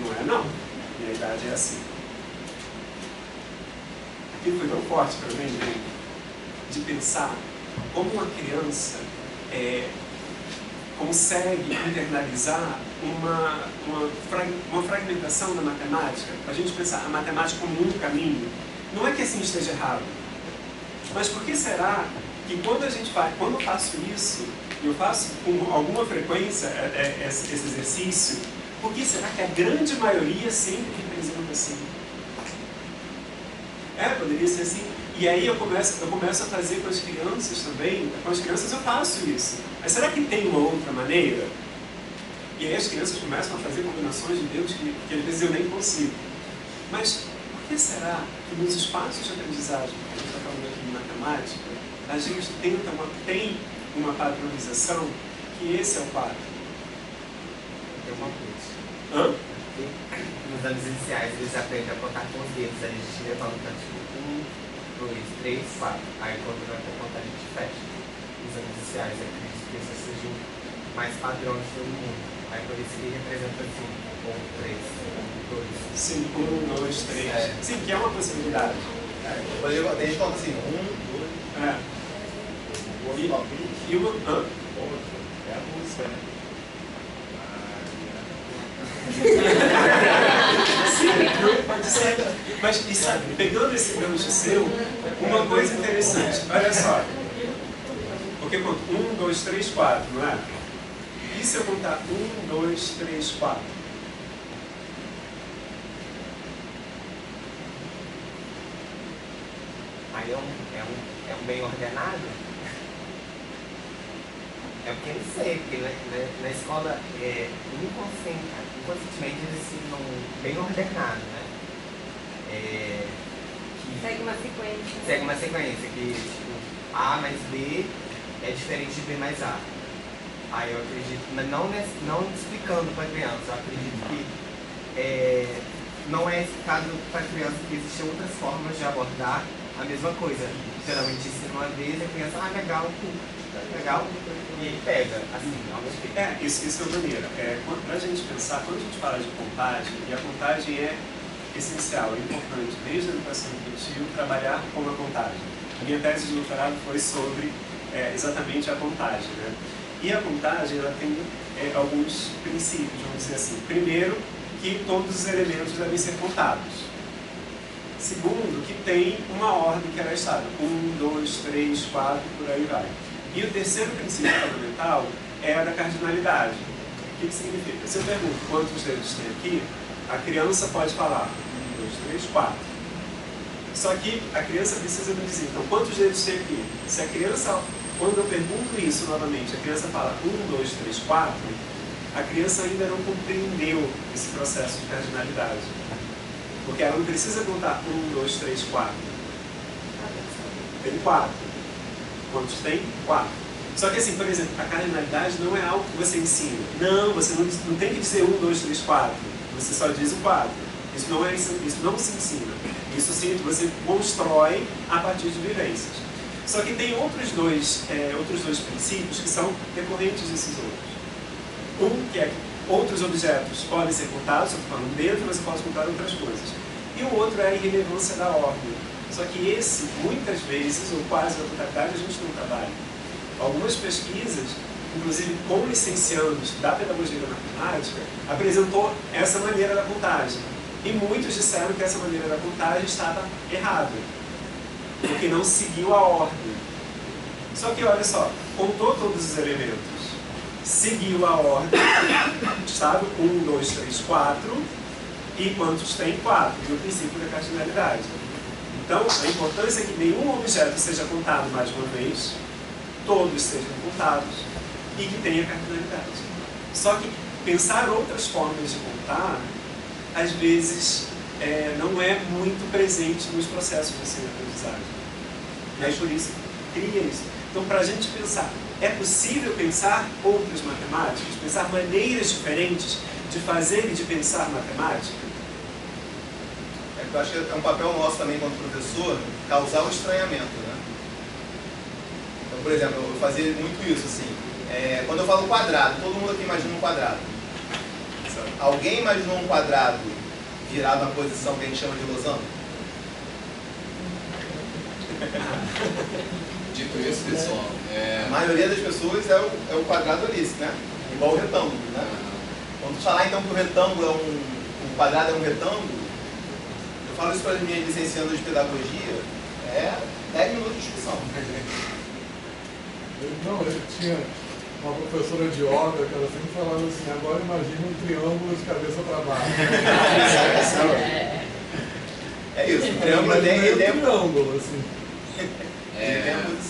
não é não, minha idade é assim. Aquilo foi tão forte para mim, né? De pensar como uma criança consegue internalizar uma fragmentação da matemática. A gente pensar a matemática como um caminho. Não é que assim esteja errado, mas por que será que quando eu faço isso, eu faço com alguma frequência esse exercício, por que será que a grande maioria sempre representa assim? Poderia ser assim. E aí eu começo a fazer com as crianças também. Com as crianças eu faço isso. Mas será que tem uma outra maneira? E aí as crianças começam a fazer combinações de dedos que às vezes eu nem consigo. Mas por que será que nos espaços de aprendizagem, que a gente está falando aqui em matemática, a gente tem uma padronização que esse é o quadro? Tem uma coisa. Hã? Nos anos iniciais eles aprendem a contar com os dedos. A gente levanta tipo 1, 2, 3, 4. Aí quando vai para contar a gente fecha. Nos anos iniciais, eu acredito que esse seja o mais padrão de todo mundo. Aí por isso que representa assim, 1, 3, 1, 2. Sim, 1, 2, 3. Sim, que é uma possibilidade. Tem gente que conta assim, 1, 2. E uma... É a música, né? Sim, pode ser. Mas, e sabe, pegando esse gancho seu, uma coisa interessante, olha só. Porque conto 1, 2, 3, 4, não é? E se eu contar 1, 2, 3, 4? Aí é um bem ordenado? É porque eu não sei, porque na escola, inconscientemente eles ensinam bem ordenado, né? Segue uma sequência. Segue uma sequência, que tipo, A mais B é diferente de B mais A. Aí eu acredito, mas não explicando para a criança, eu acredito que não é explicado para a criança que existem outras formas de abordar a mesma coisa. Geralmente ensina uma vez e a criança, legal, legal, e ele pega, assim, algo assim. Isso é maneiro. Para a gente pensar, quando a gente fala de contagem, e a contagem é essencial, é importante, desde a educação infantil, trabalhar com a contagem. A minha tese de doutorado foi sobre exatamente a contagem, né? E a contagem, ela tem alguns princípios, vamos dizer assim. Primeiro, que todos os elementos devem ser contados. Segundo, que tem uma ordem que era estada. 1, 2, 3, 4, por aí vai. E o terceiro princípio fundamental é a da cardinalidade. O que significa? Se eu pergunto quantos dedos tem aqui, a criança pode falar 1, 2, 3, 4. Só que a criança precisa me dizer, então, quantos dedos tem aqui? Se a criança, quando eu pergunto isso novamente, a criança fala 1, 2, 3, 4, a criança ainda não compreendeu esse processo de cardinalidade. Porque ela não precisa contar 1, 2, 3, 4. Tem 4. Quantos tem? 4. Só que assim, por exemplo, a cardinalidade não é algo que você ensina. Não, você não tem que dizer 1, 2, 3, 4. Você só diz o 4. Isso não se ensina. Isso sim, você constrói a partir de vivências. Só que tem outros dois princípios que são decorrentes desses outros. Um que é que outros objetos podem ser contados, eu estou falando dentro, mas você pode contar outras coisas. E o outro é a irrelevância da ordem. Só que esse, muitas vezes, ou quase na totalidade, a gente não trabalha. Algumas pesquisas, inclusive com licenciados da pedagogia da matemática, apresentou essa maneira da contagem. E muitos disseram que essa maneira da contagem estava errada, porque não seguiu a ordem. Só que, olha só, contou todos os elementos, seguiu a ordem, estava 1, 2, 3, 4, e quantos tem? 4, e o princípio da cardinalidade. Então, a importância é que nenhum objeto seja contado mais de uma vez, todos sejam contados e que tenha cardinalidade. Só que pensar outras formas de contar, às vezes, não é muito presente nos processos de ensino-aprendizagem. E aí, por isso, cria isso. Então, para a gente pensar, é possível pensar outras matemáticas, pensar maneiras diferentes de fazer e de pensar matemática? Eu acho que é um papel nosso também, como professor, causar o estranhamento, né? Então, por exemplo, eu fazia muito isso, assim. Quando eu falo quadrado, todo mundo aqui imagina um quadrado. Alguém imaginou um quadrado virado na posição que a gente chama de losango? Dito isso, pessoal, A maioria das pessoas é o quadrado ali, né? Igual o retângulo, né? Quando falar então que o retângulo o quadrado é um retângulo, eu falo isso para as minhas licenciandas de pedagogia, 10 minutos de discussão. Não, eu tinha uma professora de yoga que ela sempre falava assim, agora imagina um triângulo de cabeça para baixo. É isso, o triângulo tem um triângulo, assim.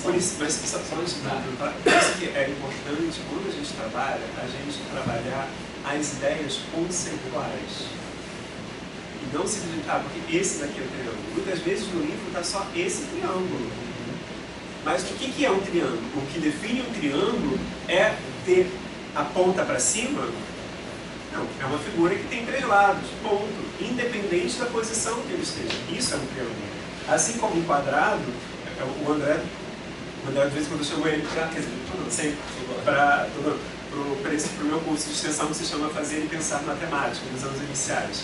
Por isso, mas só antes de perguntar, por isso que é importante, quando a gente trabalha, a gente trabalhar as ideias conceituais. E não simplesmente, porque esse daqui é o triângulo. Muitas vezes no livro está só esse triângulo. Mas o que é um triângulo? O que define um triângulo é ter a ponta para cima? Não, é uma figura que tem 3 lados, ponto. Independente da posição que ele esteja. Isso é um triângulo. Assim como um quadrado, o André de vez em quando chamou ele para, quer dizer, não sei, para o meu curso de extensão que se chama Fazer e Pensar Matemática, nos anos iniciais.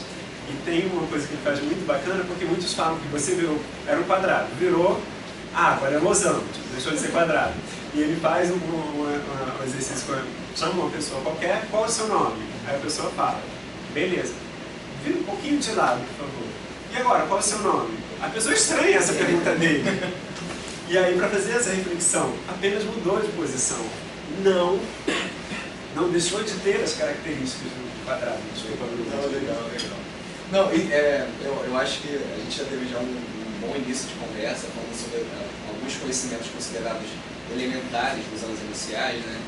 E tem uma coisa que ele faz muito bacana, porque muitos falam que você virou, era um quadrado, virou, agora é losango, deixou de ser quadrado. E ele faz um exercício, chama uma pessoa qualquer, qual é o seu nome? Aí a pessoa fala, beleza, vira um pouquinho de lado, por favor. E agora, qual é o seu nome? A pessoa estranha essa pergunta dele. E aí, para fazer essa reflexão, apenas mudou de posição. Não deixou de ter as características do quadrado. Legal. Não, eu acho que a gente já teve um bom início de conversa, falando sobre alguns conhecimentos considerados elementares nos anos iniciais, né?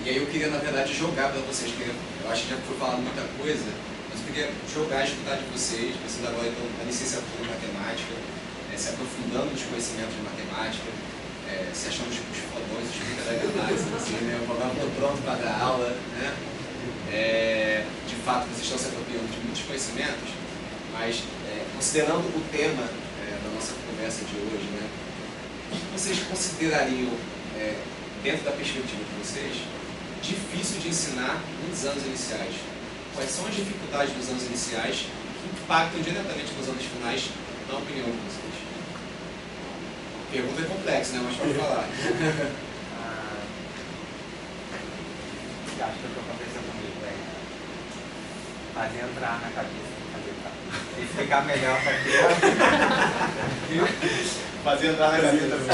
E aí eu queria, na verdade, jogar para vocês, eu acho que já foi falado muita coisa, mas eu queria jogar, escutar de vocês agora estão na licenciatura em matemática, se aprofundando nos conhecimentos de matemática, se achando os fodões, os pedagogas, assim, né? Eu estou pronto para dar aula, né? De fato, vocês estão se apropriando de muitos conhecimentos, mas considerando o tema da nossa conversa de hoje, né? O que vocês considerariam, dentro da perspectiva de vocês, difícil de ensinar nos anos iniciais? Quais são as dificuldades dos anos iniciais que impactam diretamente nos anos finais, na opinião de vocês? A pergunta é complexa, né? Mas pode falar. Acho que eu estou conversando comigo, fazer entrar na cabeça, explicar melhor para a criança. Fazer entrar na cabeça também.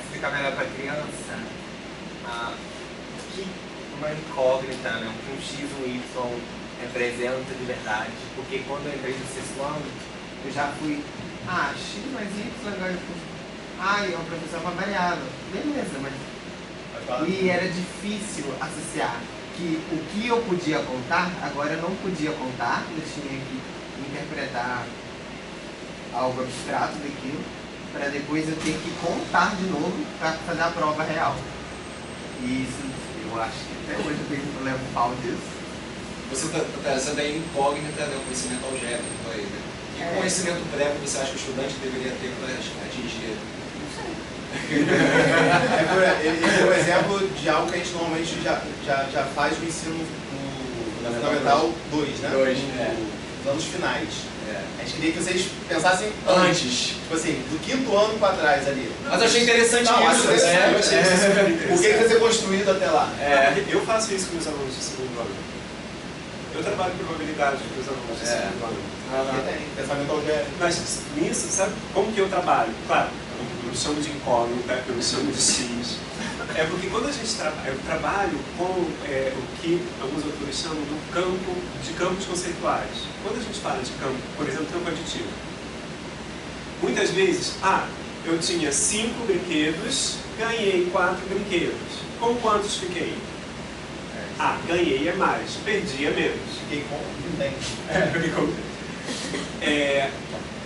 Explicar melhor para a criança que uma incógnita, né? Um X, um Y representa de verdade. Porque quando eu entrei no 6º ano, eu já fui, X mais Y, agora é uma professora uma variável. Beleza, mas... E era difícil associar que o que eu podia contar, agora eu não podia contar, eu tinha que interpretar algo abstrato daquilo, para depois eu ter que contar de novo para fazer a prova real. E isso, eu acho que até hoje eu tenho um problema pau disso. Você tem incógnita, né, o conhecimento algébrico aí, né? Que conhecimento prévio você acha que o estudante deveria ter para atingir? Esse é um exemplo de algo que a gente normalmente já faz no ensino no Fundamental 2, né? Nos anos finais. A gente queria que vocês pensassem antes. Tipo assim, do 5º ano para trás ali. Mas eu achei interessante Não, isso. eu achei interessante. O que vai ser construído até lá? Eu faço isso com os alunos de 2º ano. Eu trabalho probabilidade com os alunos de 2º ano. Porque tem pensamento algébrico. Mas nisso, sabe como que eu trabalho? Claro, eu me chamo de incógnita, eu me chamo de X. É porque quando a gente eu trabalho com o que alguns autores chamam de campos conceituais. Quando a gente fala de campo, por exemplo, campo aditivo, muitas vezes, eu tinha 5 brinquedos, ganhei 4 brinquedos. Com quantos fiquei? Ganhei é mais, perdi é menos. Fiquei com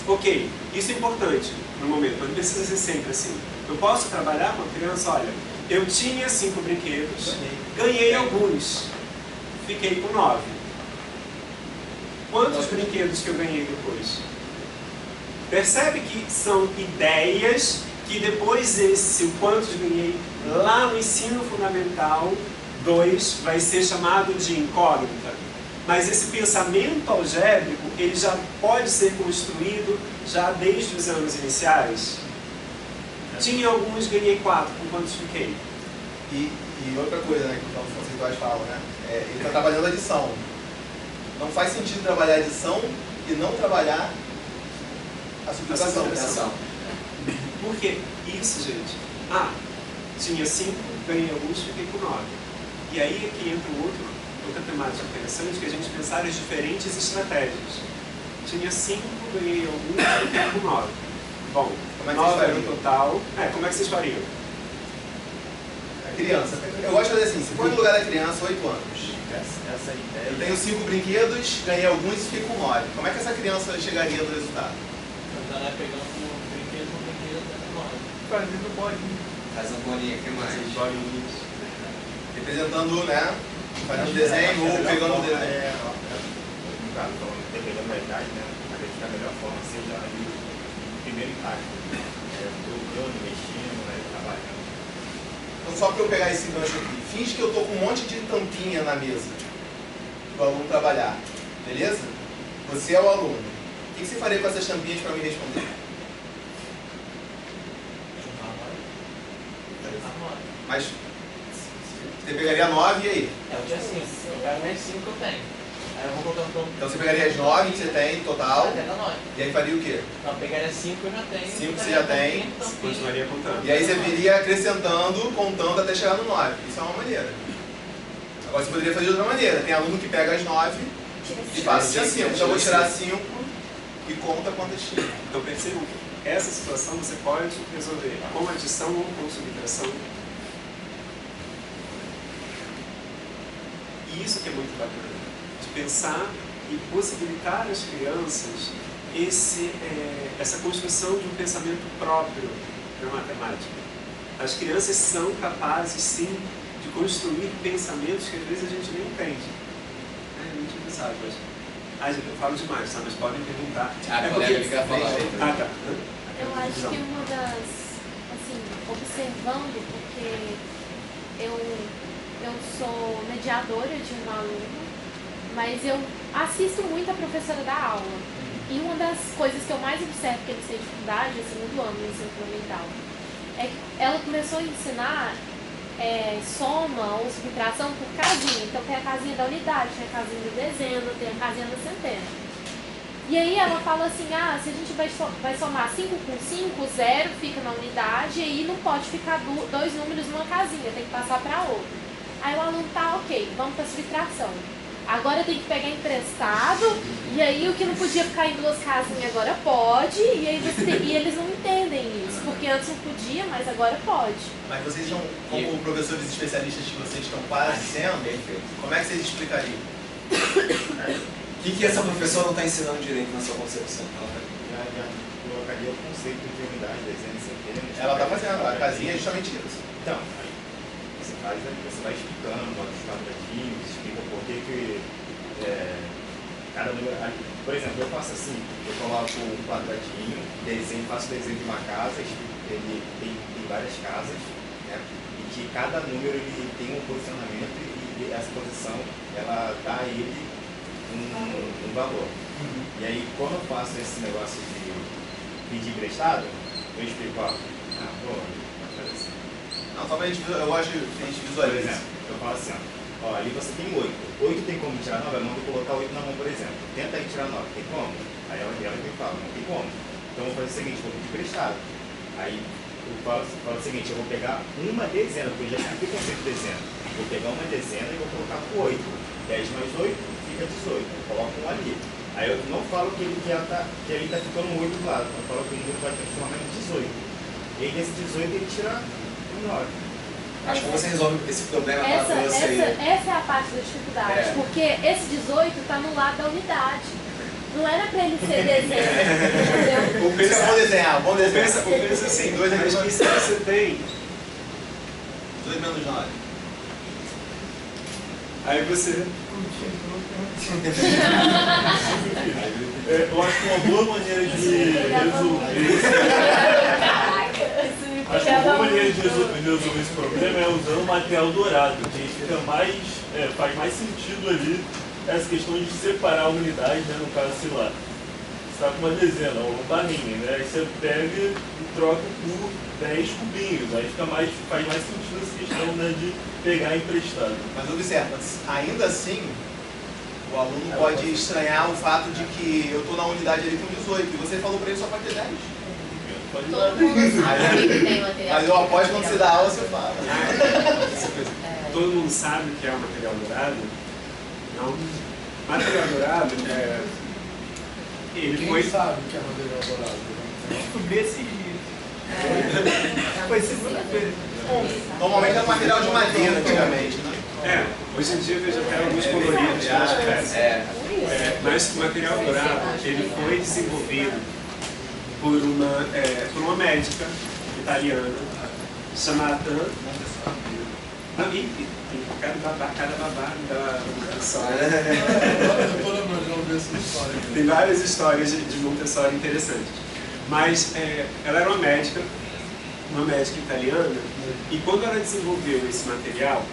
Ok, isso é importante no momento, mas não precisa ser sempre assim. Eu posso trabalhar com a criança, olha, eu tinha 5 brinquedos, ganhei alguns, fiquei com 9. Quantos brinquedos que eu ganhei depois? Percebe que são ideias que depois o quantos ganhei lá no ensino fundamental 2 vai ser chamado de incógnita. Mas esse pensamento algébrico, ele já pode ser construído já desde os anos iniciais. Tinha alguns, ganhei 4, com quantos fiquei? E outra coisa, né, que os conceituais falam, né? Ele está trabalhando a adição. Não faz sentido trabalhar a adição e não trabalhar a subtração. Por quê? Isso, gente. Tinha 5, ganhei alguns, fiquei com 9. E aí é que entra outra temática interessante, que a gente pensar as diferentes estratégias. Tinha 5, ganhei alguns, fiquei com 9. Bom, como é que 9 era o total. Como é que vocês fariam? A criança. Eu gosto de fazer assim, se põe no lugar da criança, 8 anos. Essa ideia. Eu tenho 5 brinquedos, ganhei alguns e fiquei com 9. Como é que essa criança chegaria no resultado? Ela vai pegando um brinquedo até 9. Fazendo bolinha. Faz uma bolinha, o que mais? Bolinhas. Representando, né? Fazendo desenho ou pegando o desenho. Então, dependendo da idade, né? Acredito que a melhor forma seja ali o primeiro impacto. Procurando, mexendo, trabalhando. Então, só para eu pegar esse gancho aqui, finge que eu estou com um monte de tampinha na mesa para o aluno trabalhar, beleza? Você é o aluno. O que você faria com essas tampinhas para me responder? Mas você pegaria 9 e aí? Eu tinha 5. Eu pego mais 5 que eu tenho. Aí eu vou colocando todo. Então você pegaria as 9 que você tem em total. Até da 9. E aí faria o quê? Não, eu pegaria 5 que eu já tenho. 5 que você já tem. Continuaria contando. E aí você viria acrescentando, contando até chegar no 9. Isso é uma maneira. Agora você poderia fazer de outra maneira. Tem aluno que pega as 9 e passa tinha 5. Então eu vou tirar 5 e conta quantas tinha. Então percebam que essa situação você pode resolver com adição ou com subtração. E isso que é muito bacana, de pensar e possibilitar às crianças essa construção de um pensamento próprio na matemática. As crianças são capazes, sim, de construir pensamentos que às vezes a gente nem entende. A gente não sabe, mas... eu falo demais, tá? Mas podem perguntar. Colega, ele quer falar. Tá. Eu acho que uma das, assim, observando, porque eu sou mediadora de um aluno, mas eu assisto muito a professora da aula. E uma das coisas que eu mais observo que eles têm dificuldade, no segundo ano do ensino fundamental, é que ela começou a ensinar soma ou subtração por casinha. Então tem a casinha da unidade, tem a casinha da dezena, tem a casinha da centena. E aí ela fala assim, se a gente vai somar 5 com 5, 0 fica na unidade, e aí não pode ficar dois números numa casinha, tem que passar para outra. Aí o aluno tá, ok, vamos para a subtração. Agora tem que pegar emprestado, e aí o que não podia ficar em duas casinhas agora pode, e aí e eles não entendem isso, porque antes não podia, mas agora pode. Mas vocês estão, como professores especialistas que vocês estão quase sendo, como é que vocês explicariam? O que essa professora não está ensinando direito na sua concepção? ali é o conceito de unidade, dezenas, centenas. Ela está fazendo, a casinha é justamente isso. Então, aí você vai explicando, bota os quadradinhos, explica por que cada número. Por exemplo, eu faço assim, eu coloco um quadradinho, desenho, faço o desenho de uma casa, ele tem várias casas, né? E que cada número ele tem um posicionamento e essa posição ela dá a ele um valor. E aí quando eu faço esse negócio de pedir emprestado, eu explico, vai fazer assim. Não, só pra gente, eu gosto que a gente visualize. Por exemplo, eu falo assim, ó, ali você tem 8. 8 tem como tirar 9? Eu mando colocar 8 na mão, por exemplo. Tenta aí tirar 9, tem como? Aí ela me fala, não tem como. Então eu vou fazer o seguinte, vou pedir emprestado. Aí eu falo o seguinte, eu vou pegar uma dezena, porque eu já expliquei o conceito de dezena. Vou pegar uma dezena e vou colocar por 8. 10 mais 8 fica 18. Eu coloco um ali. Aí eu não falo que ele está ficando 8 do lado. Eu falo que o número vai transformar em 18. E aí desse 18 ele tira um 9. Acho que você resolve esse problema essa é a parte da dificuldade, É. porque esse 18 está no lado da unidade. Não era para ele ser desenho, entendeu? Por isso que é bom desenhar, bom desenhar. Pensa assim, Dois aqui, mas se você tem, 2 menos 9. aí você... Eu acho que uma boa maneira de resolver esse problema é usando material dourado, que fica mais, faz mais sentido ali essa questão de separar a unidade, né? No caso, sei lá, você está com uma dezena ou uma barrinha, né? Aí você pega e troca por 10 cubinhos, aí faz mais sentido essa questão, né, de pegar emprestado. Mas observa, ainda assim, o aluno pode estranhar o fato de que eu estou na unidade ali com 18 e você falou para ele só para ter 10. Todo mundo sabe que tem material. Mas eu aposto que quando você dá aula, você fala. Todo mundo sabe que é um material dourado? Não. Material dourado, ele Quem foi... sabe que é material dourado? Descobri esses dias. Foi segunda-feira. Normalmente é um material de madeira antigamente, né? Hoje em dia eu vejo até alguns coloridos que elas crescem. Mas o material dourado, ele foi desenvolvido por uma médica italiana chamada... Cada babá da Montessori. Tem várias histórias de Montessori interessantes. Mas ela era uma médica italiana, e quando ela desenvolveu esse material,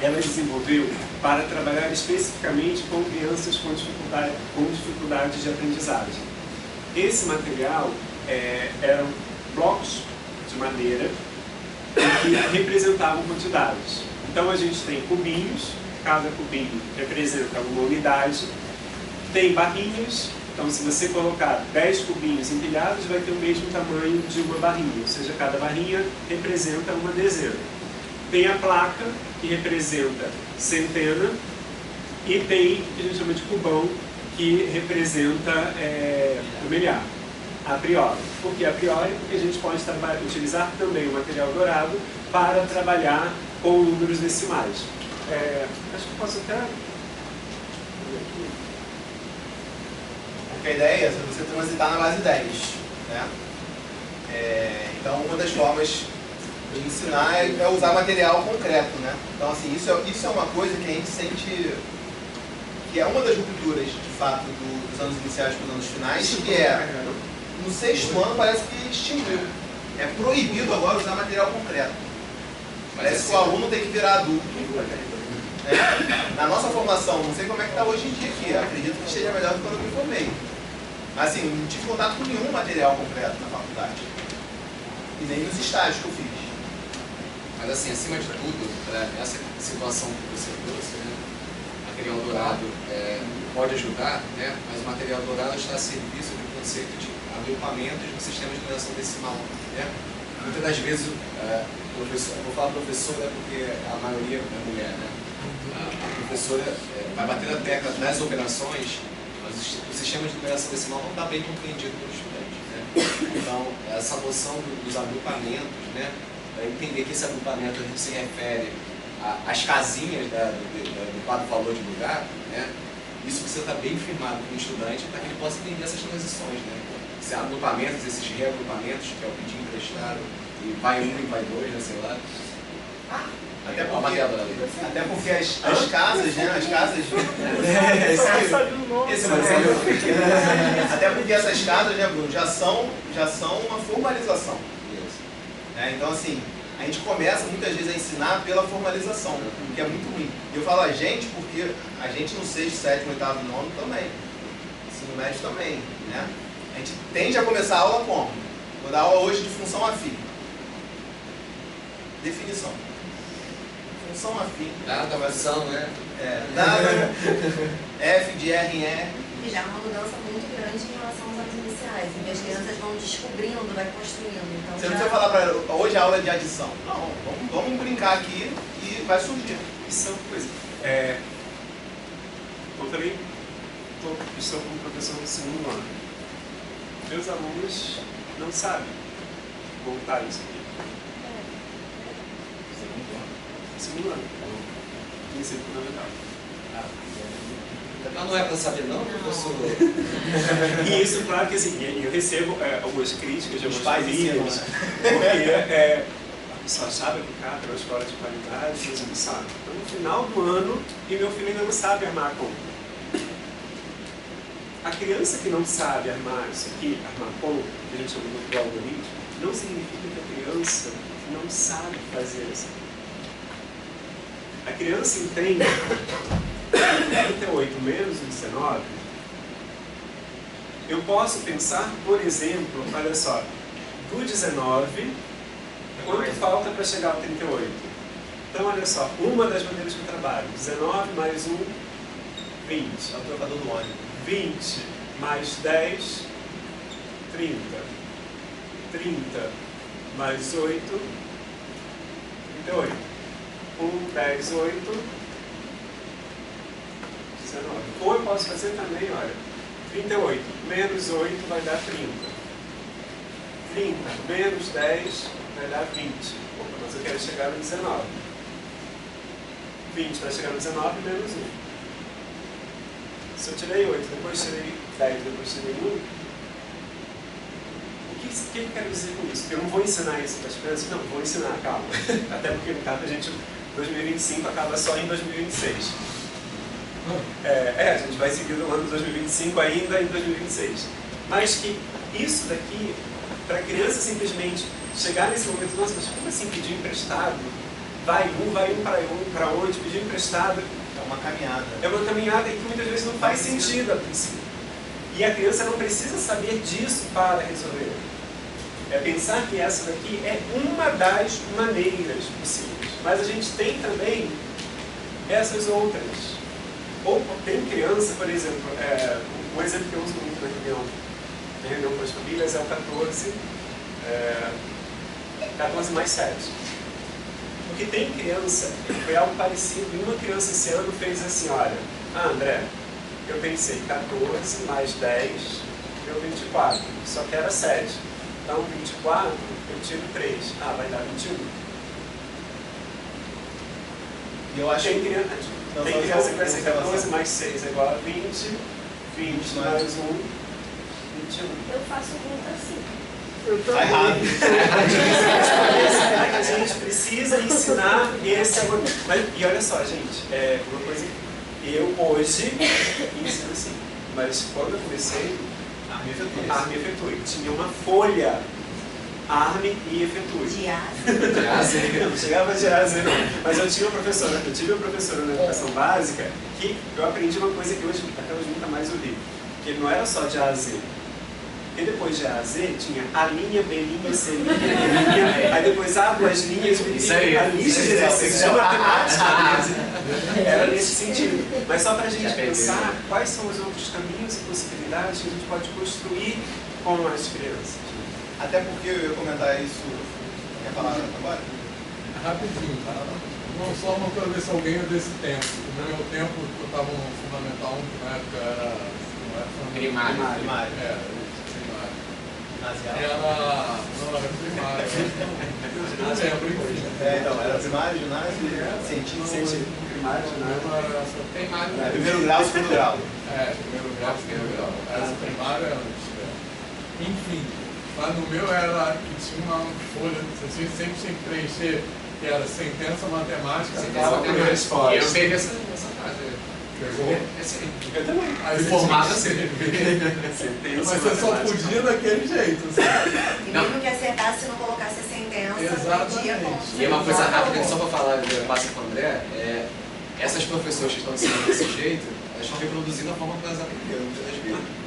ela desenvolveu para trabalhar especificamente com crianças com dificuldades de aprendizagem. Esse material eram blocos de madeira que representavam quantidades. Então a gente tem cubinhos, cada cubinho representa uma unidade, tem barrinhas, então se você colocar 10 cubinhos empilhados vai ter o mesmo tamanho de uma barrinha, ou seja, cada barrinha representa uma dezena. Tem a placa, que representa centena, e tem o que a gente chama de cubão, que representa o milhar, a priori. Por que a priori? Porque a gente pode utilizar também o material dourado para trabalhar com números decimais. Acho que eu posso até... Porque a ideia é você transitar na base 10, né? Então, uma das formas de ensinar é usar material concreto, né? Então, assim, isso é uma coisa que a gente sente que é uma das rupturas, de fato, dos anos iniciais para os anos finais, que no 6º ano parece que extinguiu. É proibido agora usar material concreto. Parece que o aluno tem que virar adulto. Na nossa formação, não sei como é que está hoje em dia aqui, acredito que esteja melhor do que quando eu me formei. Mas assim, não tive contato com nenhum material concreto na faculdade. E nem nos estágios que eu fiz. Mas assim, acima de tudo, essa situação que você trouxe, né? Material dourado pode ajudar, né? Mas o material dourado está a serviço do conceito de agrupamentos no sistema de numeração decimal, né? Muitas das vezes, eu vou falar professora porque a maioria é mulher, né? A professora vai bater na tecla das operações, mas o sistema de numeração decimal não está bem compreendido pelo estudante, né? Então, essa noção dos agrupamentos, né? Entender que esse agrupamento a gente se refere às casinhas do quadro valor de lugar, né? Isso precisa estar bem firmado com o estudante para que ele possa entender essas transições, né? esses agrupamentos, esses reagrupamentos, que é o pedir emprestado, e vai um e vai dois, né, sei lá. Até porque as casas, né? As casas. Até porque essas casas, né, Bruno, já são uma formalização. Né? Então, assim, a gente começa muitas vezes a ensinar pela formalização, o que é muito ruim. E eu falo a gente porque a gente no 6º, 7º, 8º, 9º também. Ensino médio também, né? A gente tende a começar a aula como? Vou dar aula hoje de função afim. Definição. Função afim. Nada, função, né? Nada. F de R em E. E já é uma mudança muito grande em relação aos anos iniciais, em que as crianças vão descobrindo, vai construindo. Então, você não precisa falar para hoje a aula é de adição. Não, vamos brincar aqui e vai surgir. Isso é uma coisa. Eu também estou como professor do 2º ano. Meus alunos não sabem montar isso aqui. 2º ano. Ensino fundamental. Mas não é para saber não, professor? E isso, claro que assim, eu recebo algumas críticas de alguns famílias, né? porque a pessoa sabe aplicar para uma escola de qualidade, mas não sabe. Então, no final do ano, e meu filho ainda não sabe armar a conta. A criança que não sabe armar isso aqui, armar ponto, que a gente chama do algoritmo, não significa que a criança não sabe fazer isso. A criança entende 38 menos o 19. Eu posso pensar, por exemplo, olha só, do 19, quanto falta para chegar ao 38? Então, olha só, uma das maneiras que eu trabalho, 19 mais 1, 20. É o trocador do ônibus. 20 mais 10, 30. 30 mais 8, 38. 1, 10, 8, 19. Ou eu posso fazer também, olha, 38 menos 8 vai dar 30. 30 menos 10 vai dar 20. Opa, mas eu quero chegar no 19. 20 vai chegar no 19 menos 1. Se eu tirei 8, depois tirei 10, depois tirei 1, o que eu quero dizer com isso? Eu não vou ensinar isso para as crianças? Não, vou ensinar, calma. Até porque no caso a gente, 2025 acaba só em 2026. A gente vai seguir no ano de 2025 ainda em 2026. Mas que isso daqui, para a criança simplesmente chegar nesse momento, nossa, mas como assim pedir emprestado? Vai um para onde? Pedir emprestado. É uma caminhada. É uma caminhada que muitas vezes não faz sentido a princípio. E a criança não precisa saber disso para resolver. É pensar que essa daqui é uma das maneiras possíveis. Mas a gente tem também essas outras. Ou tem criança, por exemplo, um exemplo que eu uso muito na reunião com as famílias é o 14 mais 7. Porque tem criança, foi algo parecido, e uma criança esse ano fez assim, olha, André, eu pensei 14 mais 10 deu 24, só que era 7. Então 24, eu tiro 3. Vai dar 21. E eu acho tem criança que vai ser 14 mais 6 é igual a 20, 20 mais 1, 21. Eu faço muito assim. Tá errado. A gente precisa ensinar esse... E olha só, gente, uma coisa que eu hoje ensino assim, mas quando eu comecei, Arme e efetue. Tinha uma folha, arme e efetue. De ase? Não chegava de ase, não. Mas eu tive uma professora na educação básica que eu aprendi uma coisa que hoje, até hoje nunca mais ouvi. Que não era só de A a Z. E depois de A a Z tinha A linha, B linha, C linha, D linha, aí depois A, duas linhas, a lista de exercícios de matemática. Era nesse sentido. Mas só para a gente pensar quais são os outros caminhos e possibilidades que a gente pode construir com as crianças. Até porque eu ia comentar isso. Quer falar agora? Rapidinho. Só uma coisa, ver se alguém é desse tempo. No meu tempo, eu estava no Fundamental 1, na época era primário. Primário. Não, era primário. Não lembro. Então, era primário, ginásio, científico. Primário, ginásio. Primeiro grau, segundo grau. Primeiro grau, segundo grau. Essa primária antes. enfim. Mas no meu era que tinha uma folha, você sempre tinha que preencher, que era sentença matemática, cálculo e resposta. E eu peguei essa frase. Pegou? Eu também. Aí formado assim. Mas você só podia daquele jeito. Assim. E mesmo que acertasse, se não colocasse a sentença, exatamente. E uma coisa rápida, só para falar, eu passo com o André, essas professoras que estão ensinando desse jeito, elas estão reproduzindo a forma como elas aprenderam, muitas das vezes.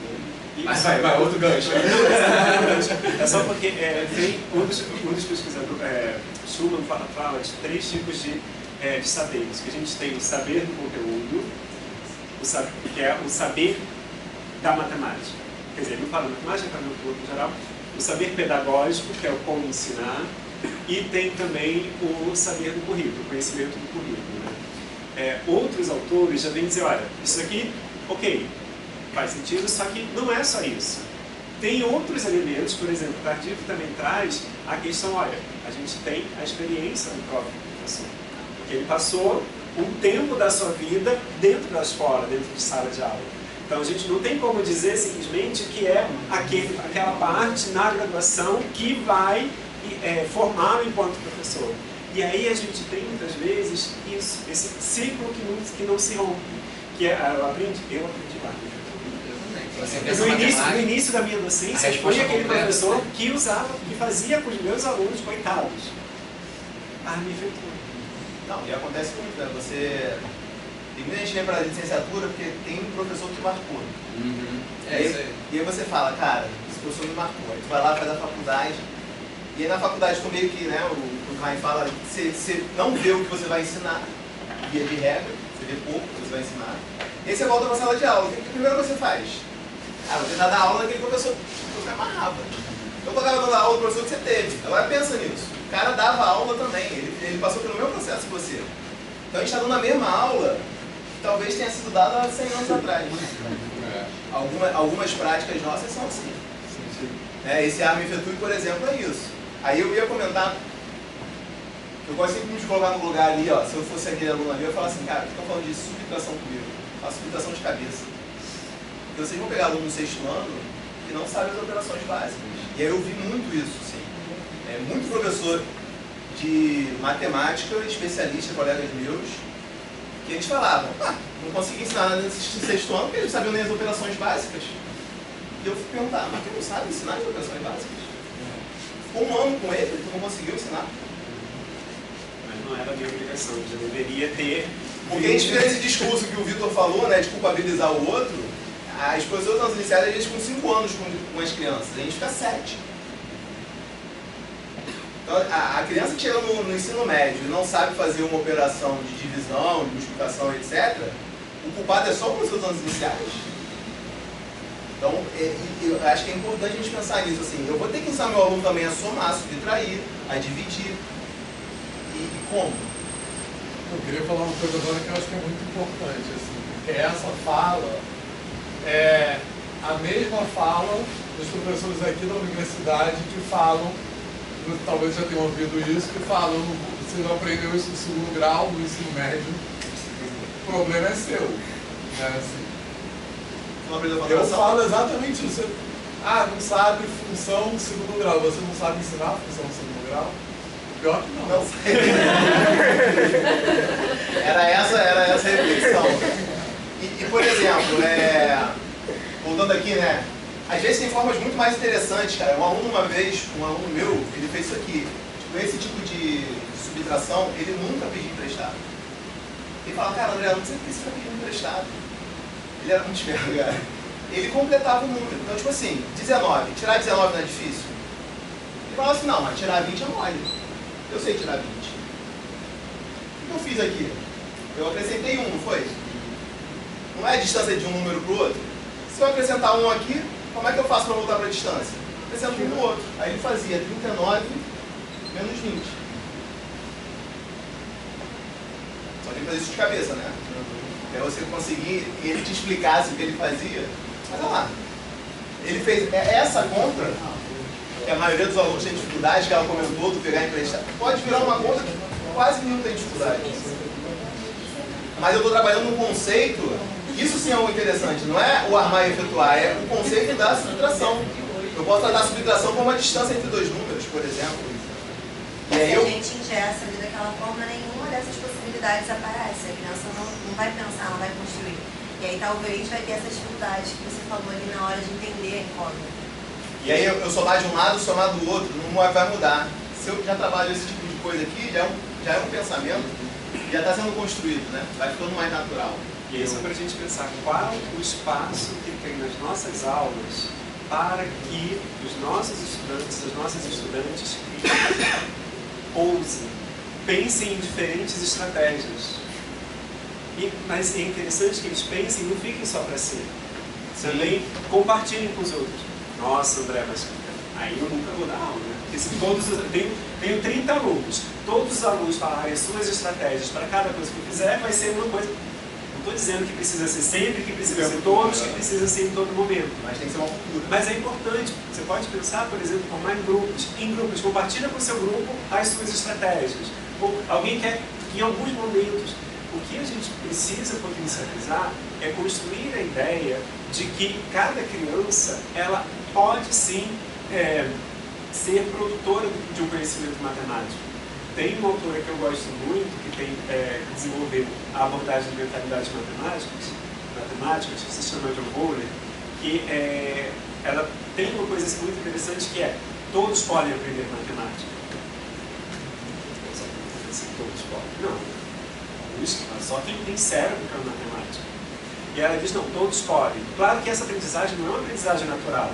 Mas vai, outro gancho. É só porque tem um dos pesquisadores, Schumann fala de 3 tipos de saberes. Que a gente tem o saber do conteúdo, que é o saber da matemática. Quer dizer, ele não fala matemática, fala no corpo geral. O saber pedagógico, que é o como ensinar, e tem também o saber do currículo, o conhecimento do currículo. Né? Outros autores já vêm dizer, olha, isso aqui, ok, faz sentido, só que não é só isso. Tem outros elementos, por exemplo, o Tardif também traz a questão, olha, a gente tem a experiência do próprio professor. Porque ele passou um tempo da sua vida dentro da escola, dentro de sala de aula. Então a gente não tem como dizer simplesmente que é aquela parte na graduação que vai formá-lo enquanto professor. E aí a gente tem muitas vezes isso, esse ciclo que não se rompe. Que eu aprendi lá. No início da minha docência, foi aquele professor que fazia com os meus alunos, coitados. Me efetuou. Não, e acontece muito, né? Tem muita gente lembra da licenciatura porque tem um professor que marcou. Isso aí. E aí você fala, cara, esse professor me marcou. Aí tu vai lá, faz a faculdade. E aí na faculdade, tu meio que, né, o Klein fala, você não vê o que você vai ensinar, via de regra, você vê pouco o que você vai ensinar. E aí você volta para a sala de aula. O que primeiro você faz? Vou tentar dar aula daquele professor que você amarrava. Eu colocava na aula do professor que você teve. Agora pensa nisso. O cara dava aula também. Ele passou pelo mesmo processo que você. Então a gente está dando a mesma aula que talvez tenha sido dada há 100 anos atrás. Algumas práticas nossas são assim. Esse Arme Efetue, por exemplo, é isso. Aí eu ia comentar, eu gosto sempre de me colocar no lugar ali, ó, se eu fosse aquele aluno ali, eu ia falar assim, cara, estão falando de subtração comigo, faço subtração de cabeça. Então vocês vão pegar aluno no 6º ano que não sabe as operações básicas. E aí eu vi muito isso, sim. Muito professor de matemática, especialista, colegas meus, que eles falavam, não consegui ensinar nada nesse 6º ano porque eles não sabiam nem as operações básicas. E eu fui perguntar, mas tu não sabe ensinar as operações básicas? Ficou um ano com ele, tu não conseguiu ensinar? Mas não era a minha obrigação, eu já deveria ter... Porque a gente vê esse discurso que o Vitor falou, né, de culpabilizar o outro, as professoras das iniciais, às vezes, com 5 anos com as crianças, a gente fica 7. Então, a criança que chega no ensino médio e não sabe fazer uma operação de divisão, de multiplicação, etc., o culpado é só o professor das anos iniciais. Então, eu acho que é importante a gente pensar nisso, assim, eu vou ter que ensinar meu aluno também a somar, a subtrair, a dividir. E como? Eu queria falar uma coisa agora que eu acho que é muito importante, assim, porque essa fala é a mesma fala dos professores aqui da universidade que falam, talvez já tenham ouvido isso, que falam, você não aprendeu isso no 2º grau, no ensino médio, o problema é seu. Né, assim. Eu falo exatamente isso. Não sabe função do 2º grau, você não sabe ensinar a função do 2º grau? Pior que não. Não sei. Era essa a reflexão. E por exemplo, voltando aqui, né? Às vezes tem formas muito mais interessantes, cara. Um aluno meu, ele fez isso aqui. Tipo, esse tipo de subtração, ele nunca pediu emprestado. Ele fala, cara, André, não sei por que você está pedindo emprestado. Ele era muito esperto, cara. Ele completava o número. Então, tipo assim, 19. Tirar 19 não é difícil? Ele falava assim, não, mas tirar 20 é mole. Eu sei tirar 20. O que eu fiz aqui? Eu acrescentei 1, não foi? Não é a distância de um número para o outro? Se eu acrescentar 1 aqui, como é que eu faço para voltar para a distância? Acrescento 1 no outro. Aí ele fazia 39 menos 20. Só tem que fazer isso de cabeça, né? Até você conseguir, ele te explicasse o que ele fazia. Mas olha lá. Ele fez essa conta, que a maioria dos alunos tem dificuldade, que ela comentou, do pegar emprestado, pode virar uma conta que quase nenhum tem dificuldade. Mas eu estou trabalhando num conceito, isso sim é o interessante, não é o armar e efetuar, é o conceito da subtração. Eu posso tratar a subtração como a distância entre dois números, por exemplo. E aí se a gente ingessa ali daquela forma, nenhuma dessas possibilidades aparece. A criança não vai pensar, não vai construir. E aí talvez vai ter essa dificuldade que você falou ali na hora de entender a incógnita. E aí eu somar de um lado, somar do outro, não vai mudar. Se eu já trabalho esse tipo de coisa aqui, já é um pensamento, já está sendo construído, né? Vai ficando mais natural. E isso é para a gente pensar qual o espaço que tem nas nossas aulas para que os nossos estudantes, as nossas estudantes ousem, pensem em diferentes estratégias. Mas é interessante que eles pensem, não fiquem só para si. Também compartilhem com os outros. Nossa, André, mas aí eu nunca vou dar aula, né? Porque se tenho 30 alunos, todos os alunos falarem as suas estratégias para cada coisa que eu fizer, vai ser uma coisa. Não estou dizendo que precisa ser sempre, que precisa ser todos, que precisa ser em todo momento. Mas tem que ser uma cultura. Mas é importante. Você pode pensar, por exemplo, formar em grupos. Compartilha com o seu grupo as suas estratégias. Ou alguém quer, em alguns momentos, o que a gente precisa potencializar é construir a ideia de que cada criança, ela pode sim ser produtora de um conhecimento matemático. Tem uma autora que eu gosto muito, que desenvolveu a abordagem de mentalidades matemáticas, que se chama John Bowler, que ela tem uma coisa assim, muito interessante, que é: todos podem aprender matemática. Todos podem. Não. Só quem tem cérebro que é matemática. E ela diz: não, todos podem. Claro que essa aprendizagem não é uma aprendizagem natural.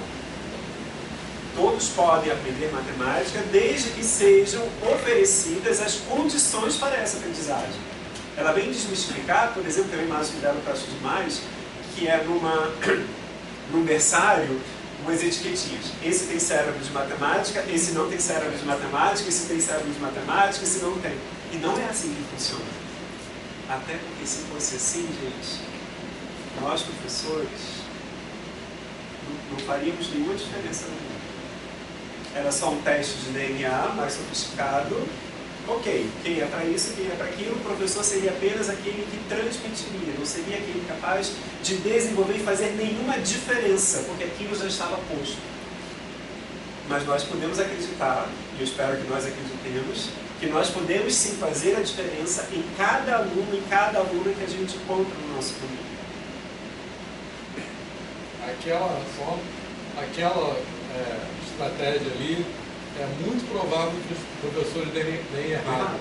Todos podem aprender matemática desde que sejam oferecidas as condições para essa aprendizagem. Ela vem desmistificar, por exemplo, tem uma imagem dela que eu acho demais, que é num berçário, umas etiquetinhas. Esse tem cérebro de matemática, esse não tem cérebro de matemática, esse tem cérebro de matemática, esse não tem. E não é assim que funciona. Até porque se fosse assim, gente, nós professores não faríamos nenhuma diferença no mundo. Era só um teste de DNA mais sofisticado. Ok, quem é para isso, quem é para aquilo, o professor seria apenas aquele que transmitiria, não seria aquele capaz de desenvolver e fazer nenhuma diferença, porque aquilo já estava posto. Mas nós podemos acreditar, e eu espero que nós acreditemos, que nós podemos sim fazer a diferença em cada aluno e cada aluna que a gente encontra no nosso caminho. Aquela estratégia ali, é muito provável que os professores deem errado.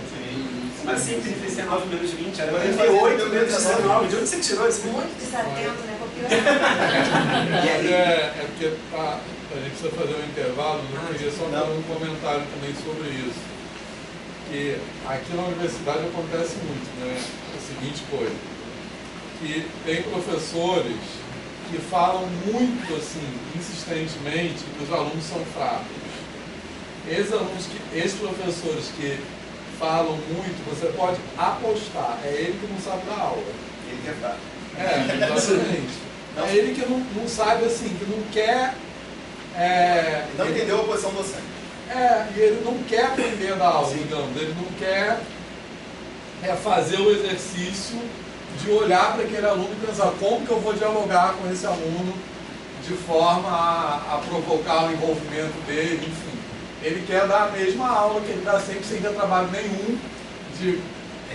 Assim, 39 menos 20, era 48 menos 19. De onde você tirou isso? Muito desatento, né? Copiou. É porque a gente precisa fazer um intervalo, eu queria só dar um comentário também sobre isso. Que aqui na universidade acontece muito, né? A seguinte coisa, que tem professores que falam muito, assim, insistentemente, que os alunos são fracos. Esses professores que falam muito, você pode apostar, é ele que não sabe dar aula. Ele que é fraco. Exatamente. É ele que não sabe, assim, que não quer... não entendeu a posição docente. E ele não quer aprender a dar aula, digamos. Ele não quer fazer o exercício de olhar para aquele aluno e pensar como que eu vou dialogar com esse aluno de forma a provocar o envolvimento dele, enfim. Ele quer dar a mesma aula que ele dá sempre, sem ter trabalho nenhum de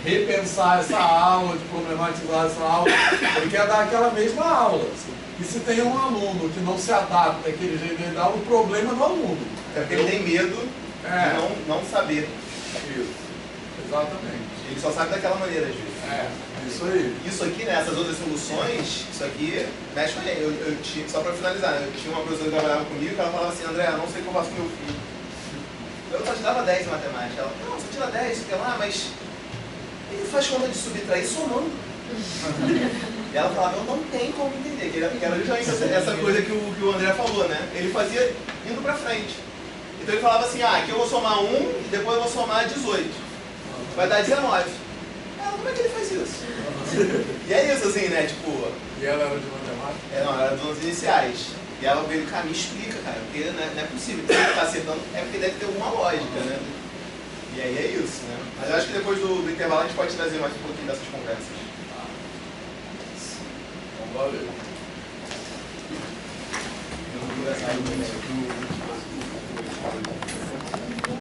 repensar essa aula, de problematizar essa aula. Ele quer dar aquela mesma aula. Assim. E se tem um aluno que não se adapta àquele jeito de dar aula, o problema é do aluno. É porque ele tem medo de não saber. Isso. Exatamente. Ele só sabe daquela maneira, às vezes. Isso aí. Isso aqui, né, essas outras soluções, isso aqui mexe com ele. Eu tinha, só para finalizar, eu tinha uma professora que trabalhava comigo que ela falava assim: André, não sei o que eu faço com meu filho. Eu só te dava 10 em matemática. Ela, não, você tira 10, sei lá, mas ele faz conta de subtrair somando. E ela falava, eu não tenho como entender, que era justamente essa coisa que o André falou, né? Ele fazia indo pra frente. Então ele falava assim, aqui eu vou somar 1, depois eu vou somar 18. Vai dar 19. Como é que ele faz isso? E é isso, assim, né? Tipo... E ela era de matemática? Não, ela era dos anos iniciais. E ela veio cá, me explica, cara, porque não é possível. Se ele tá acertando, é porque deve ter alguma lógica, né? E aí é isso, né? Mas eu acho que depois do intervalo a gente pode trazer mais um pouquinho dessas conversas. Então, valeu. divulgação do